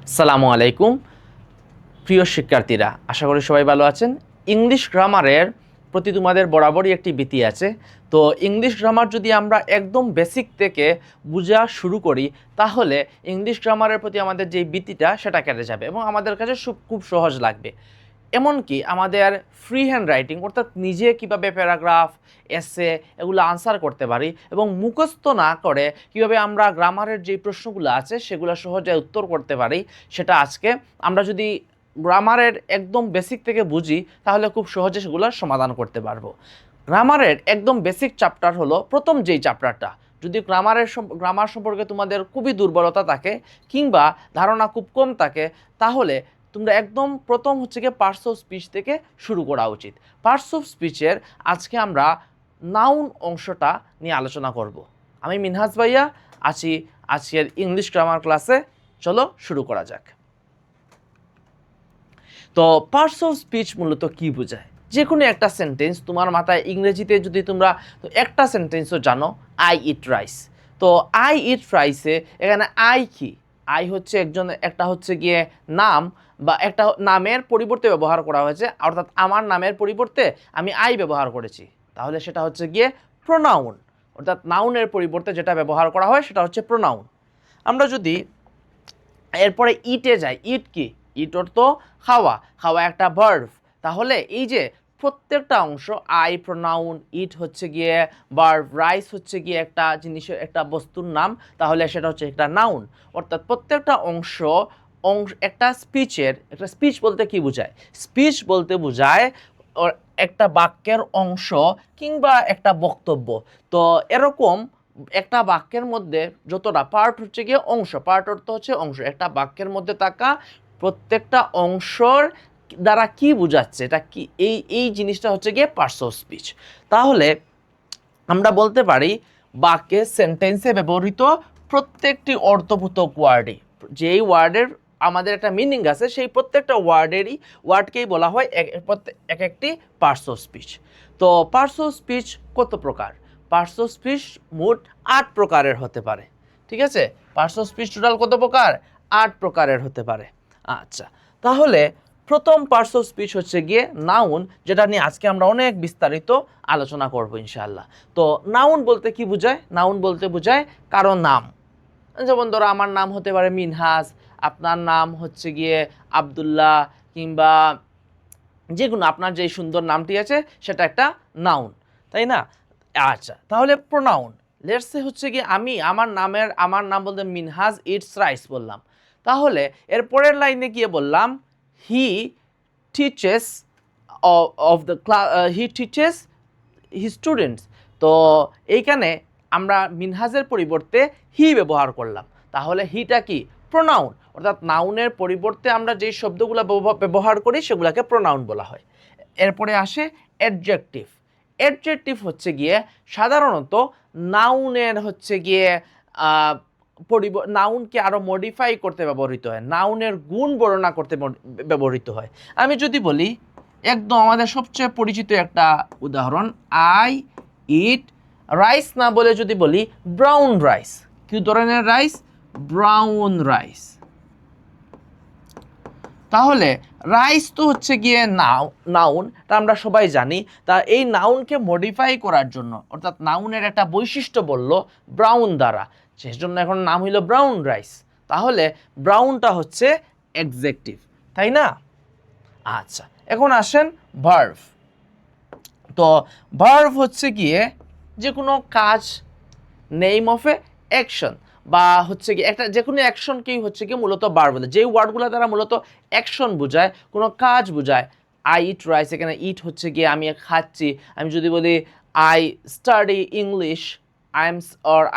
আসসালামু আলাইকুম প্রিয় শিক্ষার্থীরা, আশা করি সবাই ভালো আছেন। ইংলিশ গ্রামারের প্রতি তোমাদের বরাবরই একটি ভীতি আছে। তো ইংলিশ গ্রামার যদি আমরা একদম বেসিক থেকে বোঝা শুরু করি, তাহলে ইংলিশ গ্রামারের প্রতি আমাদের যে ভীতিটা সেটা কেটে যাবে এবং আমাদের কাছে খুব সহজ লাগবে। এমনকি আমাদের ফ্রি হ্যান্ড রাইটিং অর্থাৎ নিজে কীভাবে প্যারাগ্রাফ, এসে এগুলো আনসার করতে পারি এবং মুখস্থ না করে কীভাবে আমরা গ্রামারের যে প্রশ্নগুলো আছে সেগুলো সহজে উত্তর করতে পারি, সেটা আজকে আমরা যদি গ্রামারের একদম বেসিক থেকে বুঝি তাহলে খুব সহজে সেগুলো সমাধান করতে পারবো। গ্রামারের একদম বেসিক চ্যাপ্টার হলো প্রথম যেই চ্যাপ্টারটা। যদি গ্রামার সম্পর্কে তোমাদের খুবই দুর্বলতা থাকে কিংবা ধারণা খুব কম থাকে, তাহলে তোমরা একদম প্রথম হচ্ছে গিয়ে পার্টস অফ স্পিচ থেকে শুরু করা উচিত। পার্টস অফ স্পিচের আজকে আমরা নাউন অংশটা নিয়ে আলোচনা করব। আমি মিনহাজ ভাইয়া আছি আজকের ইংলিশ গ্রামার ক্লাসে। চলো শুরু করা যাক। তো পার্টস অফ স্পিচ মূলত কি বোঝায়? যে কোনো একটা সেন্টেন্স তোমার মাথায় ইংরেজিতে যদি তোমরা একটা সেন্টেন্সও জানো, আই ইট রাইস। তো আই ইট রাইসে এখানে আই কি? আই হচ্ছে একটা হচ্ছে গিয়ে নাম বা একটা নামের পরিবর্তে ব্যবহার করা হয়েছে, অর্থাৎ আমার নামের পরিবর্তে আমি আই ব্যবহার করেছি, তাহলে সেটা হচ্ছে গিয়ে প্রোনাউন। অর্থাৎ নাউনের পরিবর্তে যেটা ব্যবহার করা হয় সেটা হচ্ছে প্রোনাউন। আমরা যদি এরপরে ইটে যাই, ইট কি? ইট অর্থ খাওয়া, খাওয়া একটা ভার্ব। তাহলে এই যে প্রত্যেকটা অংশ, আই প্রোনাউন, ইট হচ্ছে গিয়ে ভার্ব, রাইস হচ্ছে গিয়ে একটা জিনিসের একটা বস্তুর নাম, তাহলে সেটা হচ্ছে একটা নাউন। অর্থাৎ প্রত্যেকটা অংশ একটা স্পিচ বলতে কি বোঝায়? স্পিচ বলতে বোঝায় একটা বাক্যের অংশ কিংবা একটা বক্তব্য। তো এরকম একটা বাক্যের মধ্যে যতটা পার্ট হচ্ছে গিয়ে অংশ, পার্ট অর্থ হচ্ছে অংশ, একটা বাক্যের মধ্যে থাকা প্রত্যেকটা অংশর দ্বারা কি বোঝাচ্ছে, এটা কি, এই জিনিসটা হচ্ছে গিয়ে পার্টস অফ স্পিচ। তাহলে আমরা বলতে পারি বাক্যে, সেন্টেন্সে ব্যবহৃত প্রত্যেকটি অর্থবোধক ওয়ার্ডে, যেই ওয়ার্ডের আমাদের একটা মিনিং আছে, সেই প্রত্যেকটা ওয়ার্ডকেই বলা হয় এক একটি পার্টস অফ স্পিচ। তো পার্টস অফ স্পিচ কত প্রকার? পার্টস অফ স্পিচ মোট 8 প্রকারের হতে পারে। ঠিক আছে, পার্টস অফ স্পিচ টোটাল কত প্রকার? 8 প্রকারের হতে পারে। আচ্ছা, তাহলে প্রথম পার্টস অফ স্পিচ হচ্ছে গিয়ে নাউন, যেটা নিয়ে আজকে আমরা অনেক বিস্তারিত আলোচনা করব ইনশাআল্লাহ। তো নাউন বলতে কি বোঝায়? নাউন বলতে বোঝায় কারো নাম। যেমন ধরো আমার নাম হতে পারে মিনহাজ, আপনার নাম হচ্ছে গিয়ে আব্দুল্লাহ, কিংবা যে কোনো আপনার যে সুন্দর নামটি আছে সেটা একটা নাউন, তাই না? আচ্ছা, তাহলে প্রোনাউন, লেটস সে হচ্ছে গিয়ে আমার নাম বলতে মিনহাজ ইটস রাইস বললাম। তাহলে এর পরের লাইনে গিয়ে বললাম he teaches he teaches he students. তো এইখানে আমরা মিনহাজের পরিবর্তে হি ব্যবহার করলাম, তাহলে হিটা কি? প্রোনাউন। অর্থাৎ নাউনের পরিবর্তে আমরা যেই শব্দগুলো ব্যবহার করি সেগুলোকে প্রোনাউন বলা হয়। এরপরে আসে অ্যাডজেক্টিভ। অ্যাডজেক্টিভ হচ্ছে গিয়ে সাধারণত নাউনের হচ্ছে গিয়ে নাউনকে আরও মডিফাই করতে ব্যবহৃত হয়, নাউনের গুণ বর্ণনা করতে ব্যবহৃত হয়। আমি যদি বলি একদম আমাদের সবচেয়ে পরিচিত একটা উদাহরণ, আই ইট রাইস না বলে যদি বলি ব্রাউন রাইস। কি ধরনের রাইস? Brown rice. তাহলে রাইস তো হচ্ছে গিয়ে নাউন, তা আমরা সবাই জানি। তা এই নাউনকে মডিফাই করার জন্য, অর্থাৎ নাউনের একটা বৈশিষ্ট্য বলল ব্রাউন দ্বারা, সেজন্য এখন নাম হইল ব্রাউন রাইস। তাহলে ব্রাউনটা হচ্ছে অ্যাডজেক্টিভ, তাই না? আচ্ছা, এখন আসেন ভার্ব। তো ভার্ব হচ্ছে গিয়ে যে কোনো কাজ, নেম অফ এ অ্যাকশন, বা হচ্ছে কি একটা যে কোনো অ্যাকশনকেই হচ্ছে কি মূলত ভার্ব বলে, যেই ওয়ার্ডগুলো দ্বারা মূলত অ্যাকশন বোঝায়, কোনো কাজ বোঝায়। আই ইট রাইস, এখানে ইট হচ্ছে গিয়ে আমি খাচ্ছি। আমি যদি বলি I study English,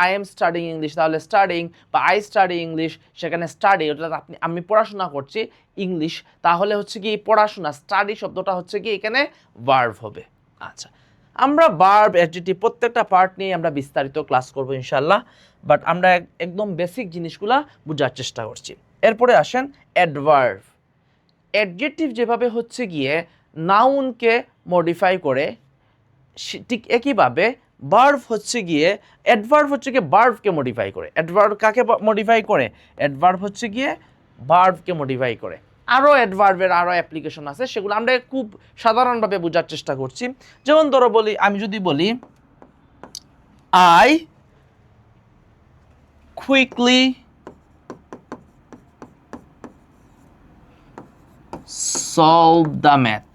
I am studying English, তাহলে স্টাডিং বা আই স্টাডি ইংলিশ, সেখানে স্টাডি অর্থাৎ আমি পড়াশোনা করছি ইংলিশ, তাহলে হচ্ছে কি পড়াশোনা, স্টাডি শব্দটা হচ্ছে কি এখানে ভার্ব হবে। আচ্ছা, আমরা ভার্ব, অ্যাডজেক্টিভ প্রত্যেকটা পার্ট নিয়ে আমরা বিস্তারিত ক্লাস করব ইনশাল্লাহ, বাট আমরা একদম বেসিক জিনিসগুলা বোঝার চেষ্টা করছি। এরপরে আসেন অ্যাডভার্ব। অ্যাডজেক্টিভ যেভাবে হচ্ছে গিয়ে নাউনকে মডিফাই করে, ঠিক একইভাবে ভার্ব হচ্ছে গিয়ে ভার্বকে মডিফাই করে। অ্যাডভার্ব কাকে মডিফাই করে? অ্যাডভার্ব হচ্ছে গিয়ে ভার্বকে মডিফাই করে। আরও অ্যাডভার্বের আরও অ্যাপ্লিকেশন আছে, সেগুলো আমরা খুব সাধারণভাবে বোঝার চেষ্টা করছি। যেমন ধরো বলি, আমি যদি বলি I quickly solve the math,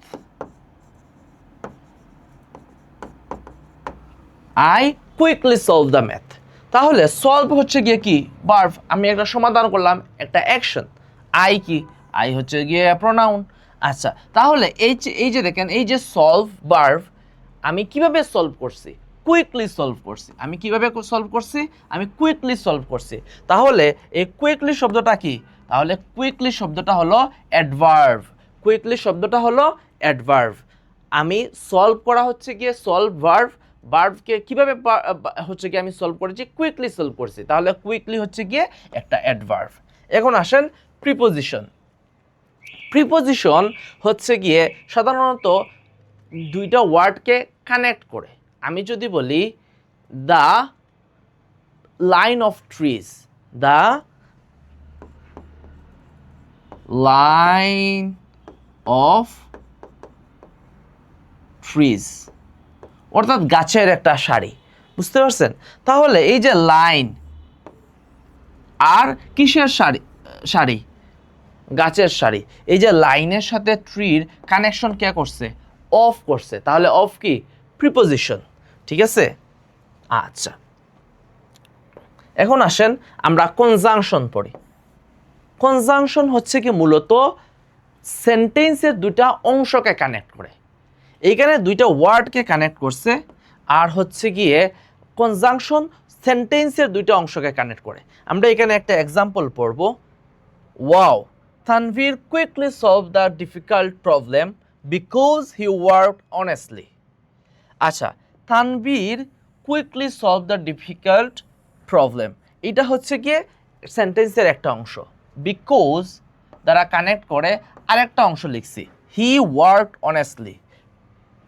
I quickly solve the math. তাহলে সলভ হচ্ছে গিয়ে কি ভার্ব, আমি একটা সমাধান করলাম, একটা অ্যাকশন। আই কি, আই হচ্ছে গিয়ে প্রোনাউন। আচ্ছা, তাহলে এই যে দেখেন, এই যে সলভ ভার্ব, আমি কিভাবে সলভ করছি, কুইকলি সলভ করছি। আমি কিভাবে সলভ করছি, আমি কুইকলি সলভ করছি। তাহলে এই কুইকলি শব্দটা কি, তাহলে কুইকলি শব্দটা হলো অ্যাডভার্ব। কুইকলি শব্দটা হলো অ্যাডভার্ব। আমি সলভ করা হচ্ছে গিয়ে সলভ ভার্ব, ভার্বকে কিভাবে হচ্ছে গিয়ে আমি সলভ করেছি, কুইকলি সলভ করছি। তাহলে কুইকলি হচ্ছে গিয়ে একটা অ্যাডভার্ব। এখন আসেন প্রিপোজিশন। প্রিপোজিশন হচ্ছে গিয়ে সাধারণত দুইটা ওয়ার্ডকে কানেক্ট করে। আমি যদি বলি the line of trees, the line of trees, অর্থাৎ গাছের একটা সারি, বুঝতে পারছেন? তাহলে এই যে লাইন আর কিসের সারি, সারি গাছের সারি, এই যে লাইনের সাথে ট্রির কানেকশন কে করছে, অফ করছে। তাহলে অফ কি, প্রিপোজিশন। ঠিক আছে? আচ্ছা, এখন আসেন আমরা কনজাংশন পড়ি। কনজাংশন হচ্ছে কি মূলত সেন্টেন্সের দুটা অংশকে কানেক্ট করে। এইখানে দুইটা ওয়ার্ডকে কানেক্ট করছে, আর হচ্ছে গিয়ে কনজাংশন সেন্টেন্সের দুইটা অংশকে কানেক্ট করে। আমরা এখানে একটা এক্সাম্পল পড়ব। Wow, Tanvir quickly solve the difficult problem because he worked honestly. আচ্ছা, Tanvir quickly solve the difficult problem, এটা হচ্ছে গিয়ে সেন্টেন্সের একটা অংশ। বিকজ দ্বারা কানেক্ট করে আরেকটা অংশ লিখছি, হি ওয়ার্কড অনেস্টলি।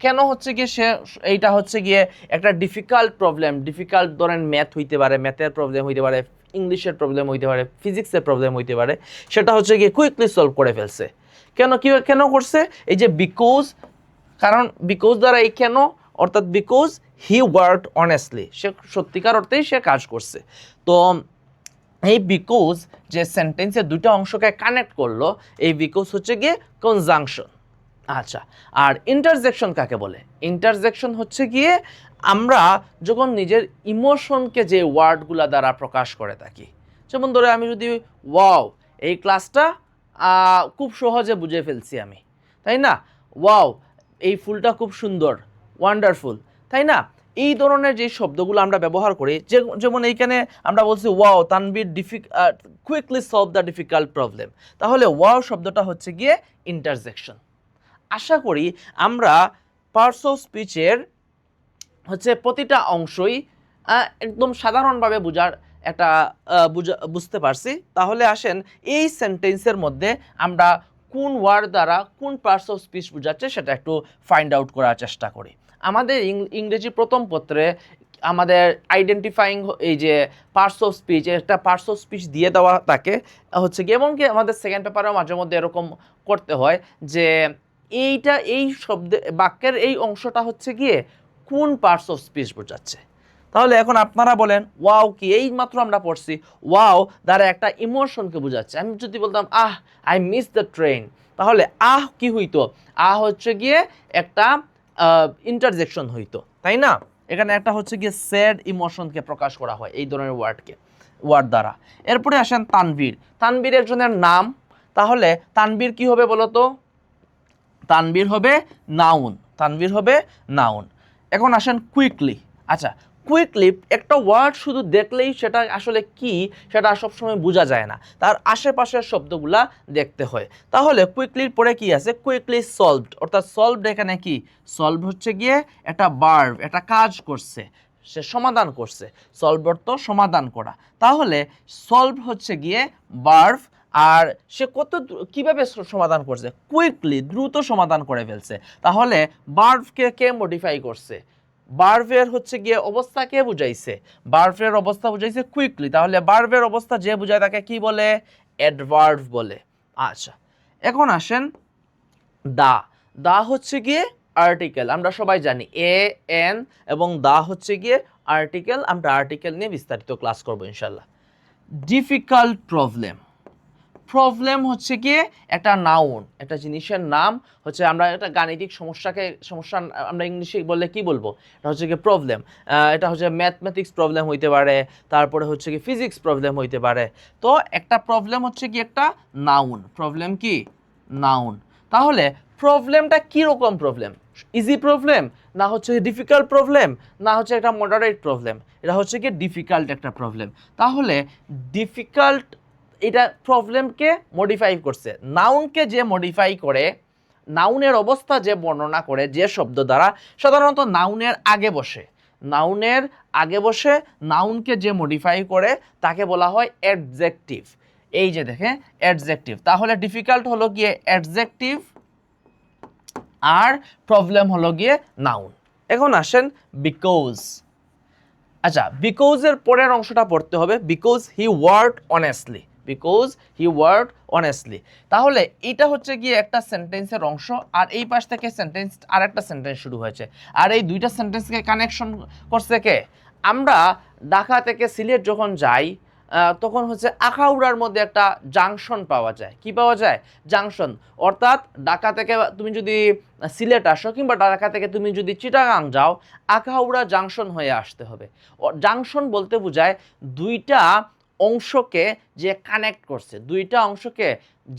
কেন হচ্ছে গিয়ে সে, এইটা হচ্ছে গিয়ে একটা ডিফিকাল্ট প্রবলেম, ডিফিকাল্ট ধরেন ম্যাথ হইতে পারে, ম্যাথের প্রবলেম হইতে পারে, ইংলিশের প্রবলেম হইতে পারে, ফিজিক্সের প্রবলেম হইতে পারে, সেটা হচ্ছে গিয়ে কুইকলি সলভ করে ফেলছে। কেন করছে, এই যে বিকজ, কারণ বিকজ দ্বারা এই কেন, অর্থাৎ বিকজ হি ওয়ার্কড অনেস্টলি, সে সত্যিকার অর্থেই সে কাজ করছে। তো এই বিকজ যে সেন্টেন্সের দুটো অংশকে কানেক্ট করলো, এই বিকজ হচ্ছে গিয়ে কনজাংশন। আচ্ছা, আর ইন্টারজেকশন কাকে বলে? ইন্টারজেকশন হচ্ছে গিয়ে আমরা যখন নিজের ইমোশনকে যে ওয়ার্ডগুলা দ্বারা প্রকাশ করে থাকি। যেমন ধরে আমি যদি ওয়াও, এই ক্লাসটা খুব সহজে বুঝে ফেলছি আমি, তাই না? ওয়াও, এই ফুলটা খুব সুন্দর, ওয়ান্ডারফুল, তাই না? এই ধরনের যে শব্দগুলো আমরা ব্যবহার করি, যেমন এইখানে আমরা বলছি wow, Tanvir quickly solve the difficult problem. তাহলে ওয়াও শব্দটা হচ্ছে গিয়ে ইন্টারজেকশন। আশা করি আমরা পার্টস অফ স্পিচের হচ্ছে প্রতিটা অংশই একদম সাধারণভাবে একটা বুঝতে পারছি। তাহলে আসেন এই সেন্টেন্সের মধ্যে আমরা কোন ওয়ার্ড দ্বারা কোন পার্টস অফ স্পিচ বোঝাচ্ছে সেটা একটু ফাইন্ড আউট করার চেষ্টা করি। আমাদের ইংরেজি প্রথম পত্রে আমাদের আইডেন্টিফাইং এই যে পার্টস অফ স্পিচ, একটা পার্টস অফ স্পিচ দিয়ে দেওয়া থাকে হচ্ছে কি, এমনকি আমাদের সেকেন্ড পেপারেও মাঝে মধ্যে এরকম করতে হয় যে এই শব্দে বাক্যের এই অংশটা হচ্ছে গিয়ে কোন পার্টস অফ স্পিচ বোঝাচ্ছে। তাহলে এখন আপনারা বলেন ওয়াও কি, এই মাত্র আমরা পড়ছি ওয়াও দ্বারা একটা ইমোশনকে বোঝাচ্ছে। আমি যদি বলতাম আই মিস দ্য ট্রেন, তাহলে কি হইতো, হচ্ছে গিয়ে একটা ইন্টারজেকশন হইতো, তাই না? এখানে একটা হচ্ছে গিয়ে স্যাড ইমোশনকে প্রকাশ করা হয় এই ধরনের ওয়ার্ড দ্বারা। এরপরে আসেন তানভীর। তানভীর একজনের নাম, তাহলে তানভীর কি হবে বলতো? তানভীর হবে নাউন, তানভীর হবে নাউন। এখন আসেন কুইকলি। আচ্ছা, কুইকলি একটা ওয়ার্ড শুধু দেখলেই সেটা আসলে কি সেটা সবসময় বোঝা যায় না, তার আশেপাশের শব্দগুলা দেখতে হয়। তাহলে কুইকলির পরে কি আছে? কুইকলি সলভড, অর্থাৎ সলভড এখানে কি, সলভ হচ্ছে গিয়ে একটা ভার্ব, একটা কাজ করছে, সে সমাধান করছে। সলভ অর্থ সমাধান করা। তাহলে সলভ হচ্ছে গিয়ে ভার্ব, আর সে কিভাবে সমাধান করছে? কুইকলি, দ্রুত সমাধান করে ফেলছে। তাহলে ভার্বকে কে মডিফাই করছে? ভার্বের হচ্ছে গিয়ে অবস্থা কে বুঝাইছে? ভার্বের অবস্থা বুঝাইছে কুইকলি। তাহলে ভার্বের অবস্থা যে বুঝায় তাকে কি বলে? অ্যাডভার্ব বলে। আচ্ছা, এখন আসেন দা হচ্ছে গিয়ে আর্টিকেল, আমরা সবাই জানি এ এন, এবং দা হচ্ছে গিয়ে আর্টিকেল। আমরা আর্টিকেল নিয়ে বিস্তারিত ক্লাস করবো ইনশাল্লাহ। ডিফিকাল্ট প্রবলেম, প্রবলেম হচ্ছে গিয়ে একটা নাউন, একটা জিনিসের নাম হচ্ছে, আমরা একটা গাণিতিক সমস্যা আমরা ইংলিশে বললে কি বলবো, এটা হচ্ছে গিয়ে প্রবলেম। এটা হচ্ছে ম্যাথমেটিক্স প্রবলেম হইতে পারে, তারপরে হচ্ছে কি ফিজিক্স প্রবলেম হইতে পারে। তো একটা প্রবলেম হচ্ছে কি একটা নাউন, প্রবলেম কি নাউন। তাহলে প্রবলেমটা কীরকম প্রবলেম, ইজি প্রবলেম না হচ্ছে ডিফিকাল্ট প্রবলেম না হচ্ছে একটা মডারেট প্রবলেম, এটা হচ্ছে কি ডিফিকাল্ট একটা প্রবলেম। তাহলে ডিফিকাল্ট এটা প্রবলেমকে মডিফাই করছে, নাউনকে যে মডিফাই করে, নাউনের অবস্থা যে বর্ণনা করে যে শব্দ দ্বারা, সাধারণত নাউনের আগে বসে, নাউনের আগে বসে নাউনকে যে মডিফাই করে তাকে বলা হয় অ্যাডজেক্টিভ। এই যে দেখে অ্যাডজেক্টিভ। তাহলে ডিফিকাল্ট হলো গিয়ে অ্যাডজেক্টিভ আর প্রবলেম হলো গিয়ে নাউন। এখন আসেন বিকজ। আচ্ছা, বিকজের পরের অংশটা পড়তে হবে, because he worked honestly, because he worked honestly. তাহলে এটা হচ্ছে গিয়ে একটা সেন্টেন্সের অংশ, আর এই পাশ থেকে সেন্টেন্স আর একটা সেন্টেন্স শুরু হয়েছে, আর এই দুইটা সেন্টেন্সকে কানেকশন করছে কে? আমরা ঢাকা থেকে সিলেট যখন যাই তখন হচ্ছে আখাউড়ার মধ্যে একটা জাংশন পাওয়া যায়। কি পাওয়া যায়? জাংশন। অর্থাৎ ঢাকা থেকে তুমি যদি সিলেট আসো কিংবা ঢাকা থেকে তুমি যদি চিটাগাং যাও, আখাউড়া জাংশন হয়ে আসতে হবে। জাংশন বলতে বোঝায় দুইটা অংশকে যে কানেক্ট করছে, দুইটা অংশকে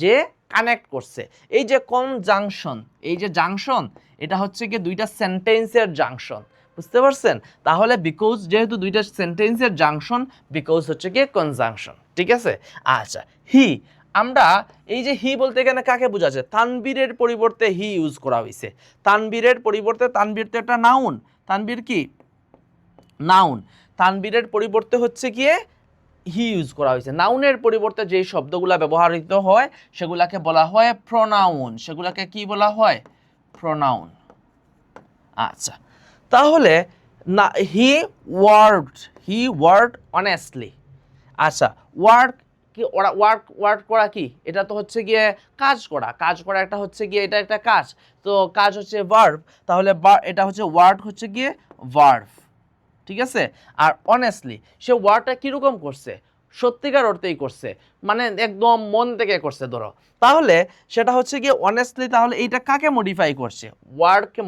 যে কানেক্ট করছে। এই যে কনজাংশন, এই যে জাংশন, এটা হচ্ছে কি দুইটা সেন্টেন্সের জাংশন, বুঝতে পারছেন? তাহলে বিকজ যেহেতু দুইটা সেন্টেন্সের জাংশন, বিকজ হচ্ছে কি কনজাংশন, ঠিক আছে? আচ্ছা, হি, আমরা এই যে হি বলতে এখানে কাকে বোঝাচ্ছে? তানবীরের পরিবর্তে হি ইউজ করা হয়েছে। তানবীরের পরিবর্তে, তানবীর তো একটা নাউন, তানবীর কি নাউন, তানবীরের পরিবর্তে হচ্ছে গিয়ে হি ইউজ করা হয়েছে। নাউনের পরিবর্তে যেই শব্দগুলা ব্যবহৃত হয় সেগুলাকে বলা হয় প্রোনাউন, সেগুলাকে কি বলা হয়? প্রোনাউন। আচ্ছা, তাহলে না, হি ওয়ার্কড অনেস্টলি। আচ্ছা, ওয়ার্ক কি, ওয়ার্ক করা কি? এটা তো হচ্ছে গিয়ে কাজ করা, কাজ করা একটা হচ্ছে গিয়ে এটা একটা কাজ, তো কাজ হচ্ছে ভার্ব, তাহলে এটা হচ্ছে ওয়ার্ক হচ্ছে গিয়ে ভার্ব, ঠিক আছে? আর অনেস্টলি, সে ওয়ার্ডটা কীরকম করছে? সত্যিকার অর্থেই করছে, মানে একদম মন থেকে করছে ধরো, তাহলে সেটা হচ্ছে গিয়ে অনেস্টলি। তাহলে এইটা কাকে মডিফাই করছে? ওয়ার্ডকে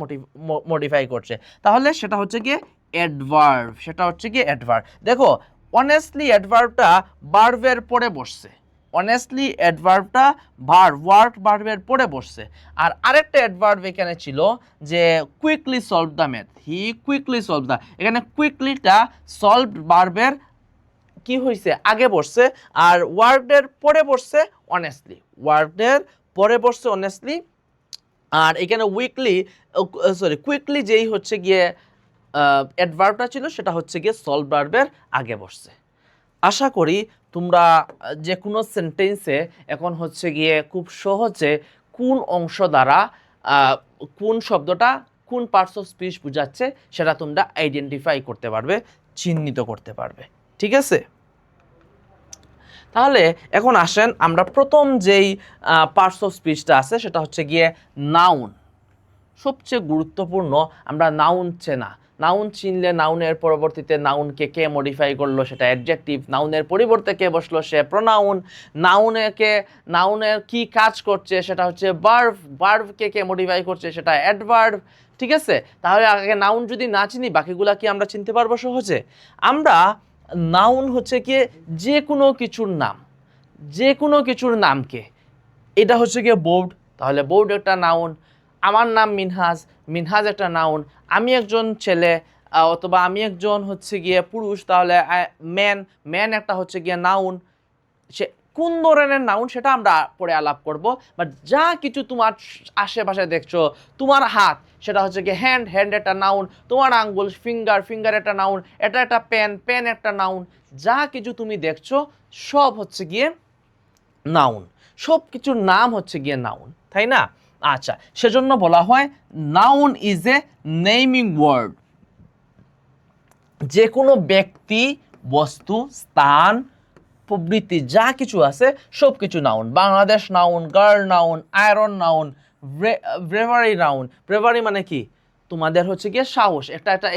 মডিফাই করছে, তাহলে সেটা হচ্ছে গিয়ে অ্যাডভার্ব, সেটা হচ্ছে গিয়ে অ্যাডভার্ব। দেখো, অনেস্টলি অ্যাডভার্বটা ভার্বের পরে বসছে, অনেস্টলি অ্যাডভার্বটা ভার্বের পরে বসছে। আর আরেকটা অ্যাডভার্ব এখানে ছিল যে quickly solve the math, he quickly solve the, এখানে কুইকলিটা সলভ ভার্বের কি হয়েছে? আগে বসছে, আর ওয়ার্ডের পরে বসছে অনেস্টলি, ওয়ার্ডের পরে বসছে অনেস্টলি। আর এখানে কুইকলি যেই হচ্ছে গিয়ে অ্যাডভার্বটা ছিল সেটা হচ্ছে গিয়ে সলভ ভার্বের আগে বসছে। আশা করি তোমরা যে কোনো সেন্টেন্সে এখন হচ্ছে গিয়ে খুব সহজে কোন অংশ দ্বারা কোন শব্দটা কোন পার্টস অফ স্পিচ বোঝাচ্ছে সেটা তোমরা আইডেন্টিফাই করতে পারবে, চিহ্নিত করতে পারবে, ঠিক আছে? তাহলে এখন আসেন আমরা প্রথম যেই পার্টস অফ স্পিচটা আছে সেটা হচ্ছে গিয়ে নাউন। সবচেয়ে গুরুত্বপূর্ণ আমরা নাউন চেনা, নাউন চিনলে নাউনের পরবর্তীতে নাউনকে কে মডিফাই করলো সেটা অ্যাডজেক্টিভ, নাউনের পরিবর্তে কে বসলো সে প্রোনাউন, নাউনের কি কাজ করছে সেটা হচ্ছে ভার্বকে কে মডিফাই করছে সেটা অ্যাডভার্ব, ঠিক আছে? তাহলে আগে নাউন যদি না চিনি বাকিগুলা কি আমরা চিনতে পারবো সহজে? আমরা নাউন হচ্ছে কি যে কোনো কিছুর নাম, যে কোনো কিছুর নামকে, এটা হচ্ছে গিয়ে বোর্ড, তাহলে বোর্ড একটা নাউন। আমার নাম মিনহাজ, মিনহাজ একটা নাউন। আমি একজন ছেলে অথবা আমি একজন হচ্ছে গিয়ে পুরুষ, তাহলে ম্যান একটা হচ্ছে গিয়ে নাউন। সে কোন ধরনের নাউন সেটা আমরা পরে আলাপ করব, বাট যা কিছু তোমার আশেপাশে দেখছো, তোমার হাত সেটা হচ্ছে গিয়ে হ্যান্ড একটা নাউন, তোমার আঙ্গুল ফিঙ্গার একটা নাউন, এটা একটা পেন একটা নাউন, যা কিছু তুমি দেখছো সব হচ্ছে গিয়ে নাউন, সব কিছুর নাম হচ্ছে গিয়ে নাউন, তাই না? আচ্ছা, সেজন্য বলা হয় noun is a naming word. যে কোনো ব্যক্তি, বস্তু, স্থান প্রবৃত্তি যা কিছু আছে সব কিছু noun. Bangladesh noun, girl noun, iron noun, bravery noun. Bravery মানে কি? তোমাদের হচ্ছে গিয়ে সাহস,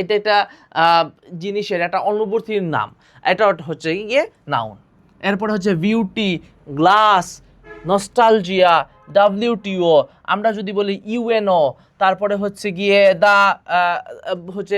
এটা জিনিসের একটা অনুভূতির নাম, এটা হচ্ছে গিয়ে নাউন। এরপরে হচ্ছে বিউটি, গ্লাস, নস্টালজিয়া, WTO, আমরা যদি বলি ইউএনও, তারপরে হচ্ছে গিয়ে হচ্ছে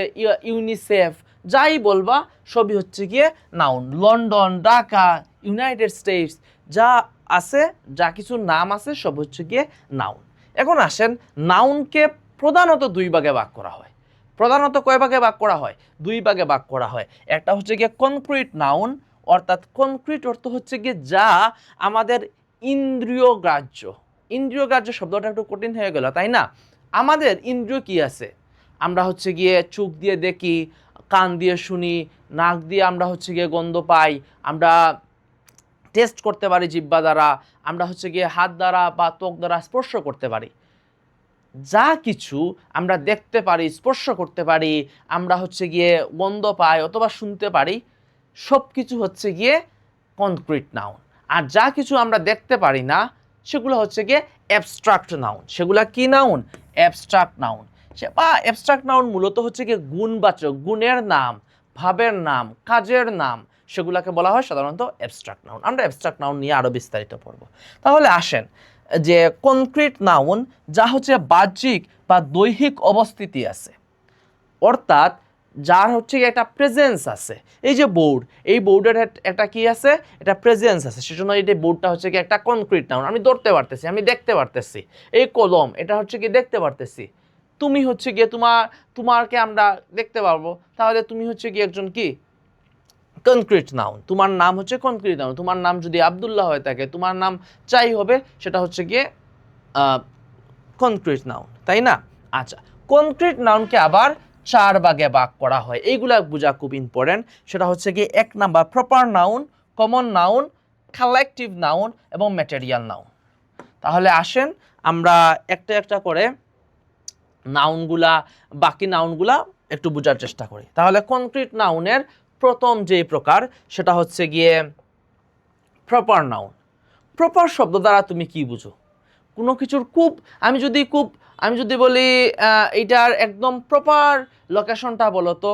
ইউনিসেফ, যাই বলবা সবই হচ্ছে গিয়ে noun. London, Dhaka, United states, যা আছে, যা কিছু নাম আছে সব হচ্ছে গিয়ে নাউন। এখন আসেন, নাউনকে প্রধানত দুই ভাগে ভাগ করা হয়। প্রধানত কয় ভাগে ভাগ করা হয়? দুই ভাগে ভাগ করা হয়। একটা হচ্ছে গিয়ে কনক্রিট নাউন, অর্থাৎ কনক্রিট অর্থ হচ্ছে গিয়ে যা আমাদের ইন্দ্রিয় গ্রাহ্য। ইন্দ্রিয় গ্রাহ্য শব্দটা একটু কঠিন হয়ে গেল, তাই না? আমাদের ইন্দ্রিয় কি আছে? আমরা হচ্ছে গিয়ে চোখ দিয়ে দেখি, কান দিয়ে শুনি, নাক দিয়ে আমরা হচ্ছে গিয়ে গন্ধ পাই, আমরা টেস্ট করতে পারি জিহ্বা দ্বারা, আমরা হচ্ছে গিয়ে হাত দ্বারা বা ত্বক দ্বারা স্পর্শ করতে পারি। যা কিছু আমরা দেখতে পারি, স্পর্শ করতে পারি, আমরা হচ্ছে গিয়ে গন্ধ পাই অথবা শুনতে পারি, সব কিছু হচ্ছে গিয়ে কনক্রিট নাউন। আর যা কিছু আমরা দেখতে পারি না সেগুলো হচ্ছে গিয়ে অ্যাবস্ট্রাক্ট নাউন। সেগুলা কি নাউন? Abstract noun. বা অ্যাবস্ট্রাক্ট নাউন মূলত হচ্ছে গিয়ে গুণবাচক, গুণের নাম, ভাবের নাম, কাজের নাম, সেগুলোকে বলা হয় সাধারণত অ্যাবস্ট্রাক্ট নাউন। আমরা অ্যাবস্ট্রাক্ট নাউন নিয়ে আরও বিস্তারিত পড়ব। তাহলে আসেন যে কনক্রিট নাউন যা হচ্ছে বাহ্যিক বা দৈহিক অবস্থিতি আছে, অর্থাৎ যার হচ্ছে একটা প্রেজেন্স আছে। এই যে বোর্ড, এই বোর্ডের একটা কি আছে? এটা প্রেজেন্স আছে, সেজন্য এই বোর্ডটা হচ্ছে কি একটা কনক্রিট নাউন। আমি ধরতে পারতেছি, আমি দেখতে পারতেছি। এই কলম, এটা হচ্ছে কি দেখতে পারতেছি। তুমি হচ্ছে গিয়ে তোমারকে আমরা দেখতে পারবো, তাহলে তুমি হচ্ছে কি একজন কি কনক্রিট নাউন। তোমার নাম হচ্ছে কনক্রিট নাউন। তোমার নাম যদি আব্দুল্লাহ হয়ে থাকে, তোমার নাম চাই হবে, সেটা হচ্ছে গিয়ে কনক্রিট নাউন, তাই না? আচ্ছা, কনক্রিট নাউনকে আবার চার ভাগে ভাগ করা হয়। এইগুলা বোঝা খুব ইম্পর্টেন্ট। সেটা হচ্ছে কি, 1 number proper noun, common noun, collective noun এবং ম্যাটেরিয়াল নাউন। তাহলে আসেন আমরা একটা একটা করে নাউনগুলা, বাকি নাউনগুলা একটু বোঝার চেষ্টা করি। তাহলে কনক্রিট নাউনের প্রথম যে প্রকার সেটা হচ্ছে গিয়ে প্রপার নাউন। প্রপার শব্দ দ্বারা তুমি কি বুঝো? কোনো কিছুর আমি যদি বলি এইটার একদম প্রপার লোকেশনটা বলো তো,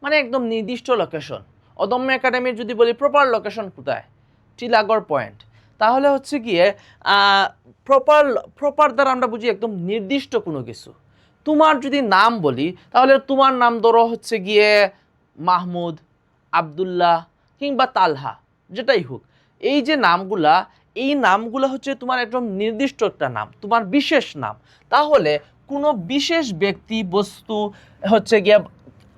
মানে একদম নির্দিষ্ট লোকেশন। অদম্য একাডেমির যদি বলি প্রপার লোকেশন কোথায়? টিলাগড় পয়েন্ট। তাহলে হচ্ছে গিয়ে প্রপার দ্বারা আমরা বুঝি একদম নির্দিষ্ট কোনো কিছু। তোমার যদি নাম বলি, তাহলে তোমার নাম ধরো হচ্ছে গিয়ে মাহমুদ, আব্দুল্লাহ কিংবা তালহা, যেটাই হোক। এই যে নামগুলা, এই নামগুলো হচ্ছে তোমার একদম নির্দিষ্ট একটা নাম, তোমার বিশেষ নাম। তাহলে কোনো বিশেষ ব্যক্তি, বস্তু হচ্ছে গিয়ে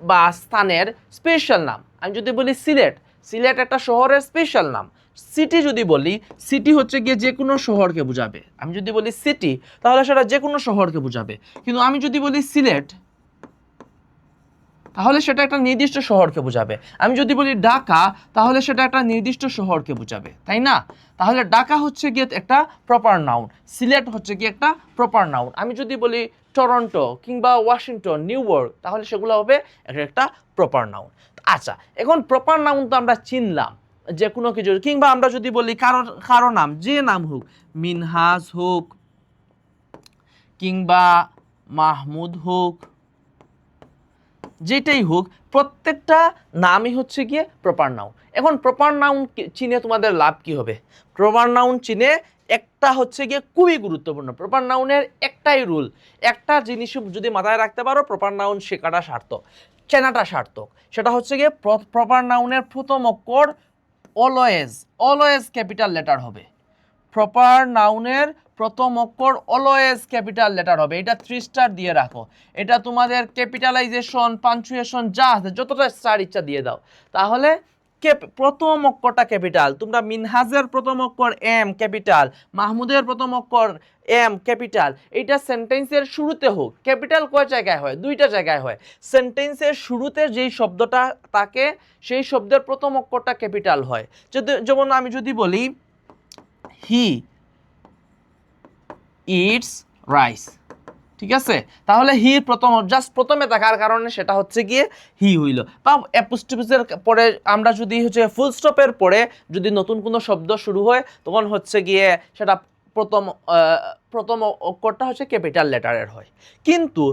বা স্থানের স্পেশাল নাম। আমি যদি বলি সিলেট, সিলেট একটা শহরের স্পেশাল নাম। সিটি যদি বলি, সিটি হচ্ছে গিয়ে যে কোনো শহরকে বোঝাবে। আমি যদি বলি সিটি, তাহলে সেটা যে কোনো শহরকে বোঝাবে। কিন্তু আমি যদি বলি সিলেট, তাহলে সেটা একটা নির্দিষ্ট শহরকে বোঝাবে। আমি যদি বলি ঢাকা, তাহলে সেটা একটা নির্দিষ্ট শহরকে বোঝাবে, তাই না? তাহলে ঢাকা হচ্ছে গিয়ে একটা প্রপার নাউন, সিলেট হচ্ছে গিয়ে একটা প্রপার নাউন। আমি যদি বলি টরন্টো কিংবা ওয়াশিংটন, নিউ ইয়র্ক, তাহলে সেগুলো হবে একটা প্রপার নাউন। আচ্ছা, এখন প্রপার নাউন তো আমরা চিনলাম যে কোনো কিছু, কিংবা আমরা যদি বলি কারো নাম, যে নাম হোক, মিনহাজ হোক কিংবা মাহমুদ হোক, যেটাই হোক, প্রত্যেকটা নামই হচ্ছে গিয়ে প্রপার নাউন। এখন প্রপার নাউন চিনে তোমাদের লাভ কি হবে? প্রপার নাউন চিনে একটা হচ্ছে গিয়ে খুবই গুরুত্বপূর্ণ, প্রপার নাউনের একটাই রুল, একটা জিনিস যদি মাথায় রাখতে পারো, প্রপার নাউন শেখাটা সার্থক, চেনাটা সার্থক। সেটা হচ্ছে গিয়ে প্রপার নাউনের প্রথম অক্ষর অলওয়েজ ক্যাপিটাল লেটার হবে। প্রপার নাউনের প্রথম অক্ষর অলওয়েজ ক্যাপিটাল লেটার হবে। এটা 3 স্টার দিয়ে রাখো। এটা তোমাদের ক্যাপিটালাইজেশন, পাঞ্চুয়েশন যা আছে যতটা স্টার ইচ্ছা দিয়ে দাও। তাহলে প্রথম অক্ষরটা ক্যাপিটাল। তোমরা মিনহাজের প্রথম অক্ষর এম ক্যাপিটাল, মাহমুদের প্রথম অক্ষর এম ক্যাপিটাল। এইটা সেন্টেন্সের শুরুতে হোক, ক্যাপিটাল কয় জায়গায় হয়? 2টা জায়গায় হয়। সেন্টেন্সের শুরুতে যেই শব্দটা থাকে, সেই শব্দের প্রথম অক্ষরটা ক্যাপিটাল হয়। যেমন আমি যদি বলি হি ইটস রাইস, ঠিক আছে, তাহলে হি প্রথমে থাকার কারণে সেটা হচ্ছে গিয়ে হি হইল। বা অ্যাপোস্ট্রোফিসের পরে আমরা যদি হচ্ছে ফুল স্টপের পরে যদি নতুন কোনো শব্দ শুরু হয় তখন হচ্ছে গিয়ে সেটা প্রথম অক্ষরটা হচ্ছে ক্যাপিটাল লেটারের হয়। কিন্তু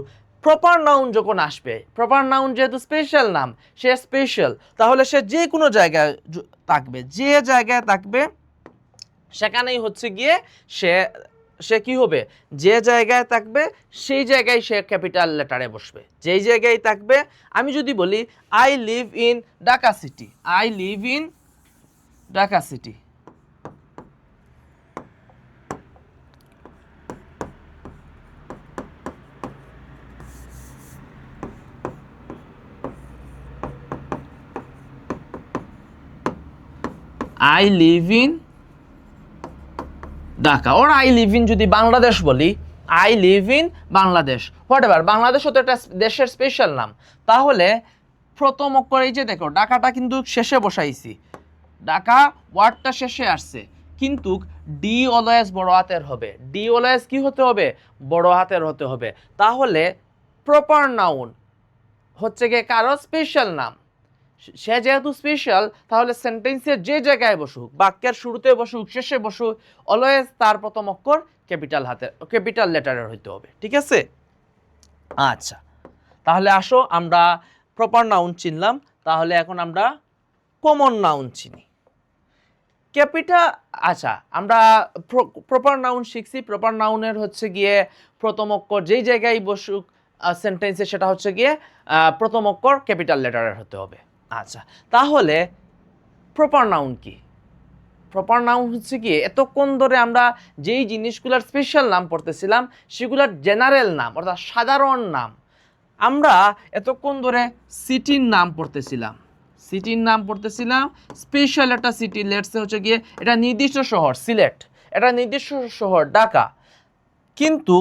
প্রপার নাউন যখন আসবে, প্রপার নাউন যেহেতু স্পেশাল নাম, সে স্পেশাল, তাহলে সে যে কোনো জায়গায় থাকবে, যে জায়গায় থাকবে সেখানেই হচ্ছে গিয়ে সে সে কি হবে, যে জায়গায় থাকবে সেই জায়গায় সে ক্যাপিটাল লেটারে বসবে, যেই জায়গায় থাকবে। আমি যদি বলি I live in Dhaka city, I live in Dhaka city, I live in Dhaka, or I live in যদি বাংলাদেশ বলি, I live in Bangladesh, what ever, Bangladesh তো একটা দেশের স্পেশাল নাম। তাহলে প্রথম অক্ষর এই যে দেখো ঢাকাটা কিন্তু শেষে বসাইছি, ঢাকা ওয়ার্ডটা শেষে আসছে, কিন্তু ডি অলওয়েজ বড় হাতের হবে, ডি অলওয়েজ কি হতে হবে, বড় হাতের হতে হবে। তাহলে প্রপার নাউন হচ্ছে গিয়ে কারো স্পেশাল নাম, সে যেহেতু স্পেশাল তাহলে সেন্টেন্সের যে জায়গায় বসুক, বাক্যের শুরুতে বসুক, শেষে বসুক, অলওয়েজ তার প্রথম অক্ষর ক্যাপিটাল লেটারের হইতে হবে। ঠিক আছে, আচ্ছা, তাহলে আসো আমরা প্রপার নাউন চিনলাম, তাহলে এখন আমরা কমন নাউন চিনি। আচ্ছা, আমরা প্রপার নাউন শিখছি, প্রপার নাউনের হচ্ছে গিয়ে প্রথম অক্ষর যেই জায়গায় বসুক সেন্টেন্সে সেটা হচ্ছে গিয়ে প্রথম অক্ষর ক্যাপিটাল লেটারের হতে হবে। আচ্ছা, তাহলে প্রপার নাউন কি? প্রপার নাউন হচ্ছে কি, এতক্ষণ ধরে আমরা যেই জিনিসগুলোর স্পেশাল নাম পড়তেছিলাম সেগুলোর জেনারেল নাম অর্থাৎ সাধারণ নাম। আমরা এতক্ষণ ধরে সিটির নাম পড়তেছিলাম, স্পেশাল একটা সিটি, লেটসে হচ্ছে গিয়ে এটা নির্দিষ্ট শহর সিলেট, এটা নির্দিষ্ট শহর ঢাকা। কিন্তু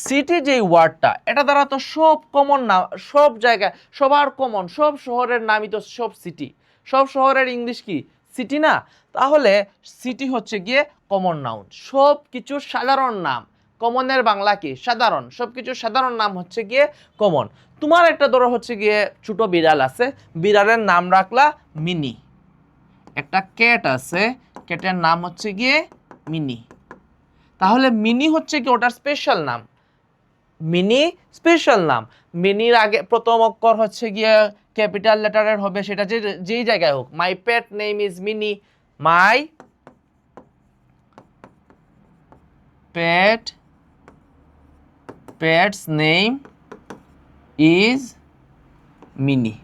সিটি যেই ওয়ার্ডটা, এটা দ্বারা তো সব কমন নাম, সব জায়গায় সবার কমন, সব শহরের নামই তো সব সিটি, সব শহরের ইংলিশ কি সিটি না? তাহলে সিটি হচ্ছে গিয়ে কমন নাউন, সব কিছুর সাধারণ নাম। কমনের বাংলা কি? সাধারণ, সব কিছুর সাধারণ নাম হচ্ছে গিয়ে কমন। তোমার একটা ধরো হচ্ছে গিয়ে ছোট বিড়াল আছে, বিড়ালের নাম রাখলা মিনি। একটা ক্যাট আছে, ক্যাটের নাম হচ্ছে গিয়ে মিনি। তাহলে মিনি হচ্ছে কি ওটার স্পেশাল নাম, মিনি স্পেশাল নাম। মিনির আগে প্রথম অক্ষর হচ্ছে গিয়ে ক্যাপিটাল লেটারের হবে, সেটা যেই জায়গায় হোক। My pet name is Mini, my pet's name is Mini.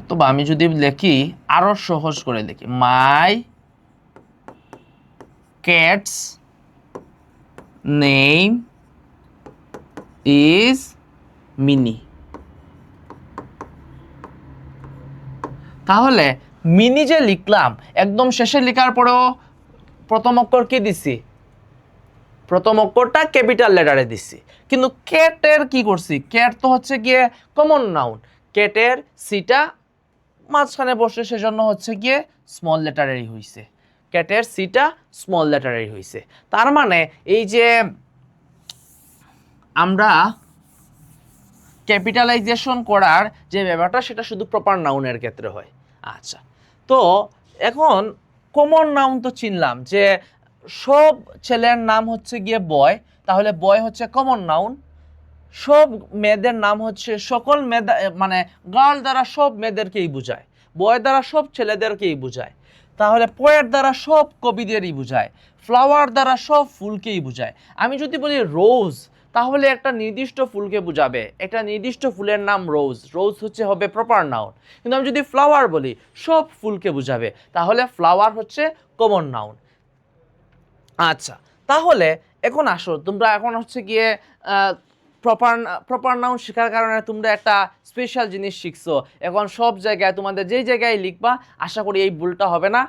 অথবা আমি যদি লিখি আরো সহজ করে লিখি, my cat's name is Mini. তাহলে মিনি যে লিখলাম, একদম শেষে লেখার পরেও প্রথম অক্ষর কি দিছি, প্রথম অক্ষরটা ক্যাপিটাল লেটারে দিছি। কিন্তু ক্যাটের কি করছি, ক্যাট তো হচ্ছে গিয়ে কমন নাউন, ক্যাটের সিটা মাঝখানে বসে, সেজন্য হচ্ছে গিয়ে স্মল লেটারেরই হইছে, ক্যাটের সিটা স্মল লেটারেরই হইছে। তার মানে এই যে আমরা ক্যাপিটালাইজেশন করার যে ব্যাপারটা সেটা শুধু প্রপার নাউনের ক্ষেত্রে হয়। আচ্ছা, তো এখন কমন নাউন তো চিনলাম যে সব ছেলের নাম হচ্ছে গিয়ে বয়, তাহলে বয় হচ্ছে কমন নাউন। সব মেয়েদের নাম হচ্ছে, সকল মেয়েদের মানে গার্ল দ্বারা সব মেয়েদেরকেই বোঝায়, বয় দ্বারা সব ছেলেদেরকেই বোঝায়। তাহলে পোয়েট দ্বারা সব কবিদেরই বোঝায়, ফ্লাওয়ার দ্বারা সব ফুলকেই বোঝায়। আমি যদি বলি রোজ, তাহলে একটা নির্দিষ্ট ফুলকে বোঝাবে, একটা নির্দিষ্ট ফুলের নাম রোজ, রোজ হচ্ছে হবে প্রপার নাউন। কিন্তু আমি যদি ফ্লাওয়ার বলি, সব ফুলকে বোঝাবে, তাহলে ফ্লাওয়ার হচ্ছে কমন নাউন। আচ্ছা, তাহলে এখন আসো তোমরা, এখন হচ্ছে গিয়ে প্রপার নাউন শেখার কারণে তোমরা একটা স্পেশাল জিনিস শিখছো। এখন সব জায়গায় তোমাদের যেই জায়গায় লিখবা, আশা করি এই ভুলটা হবে না,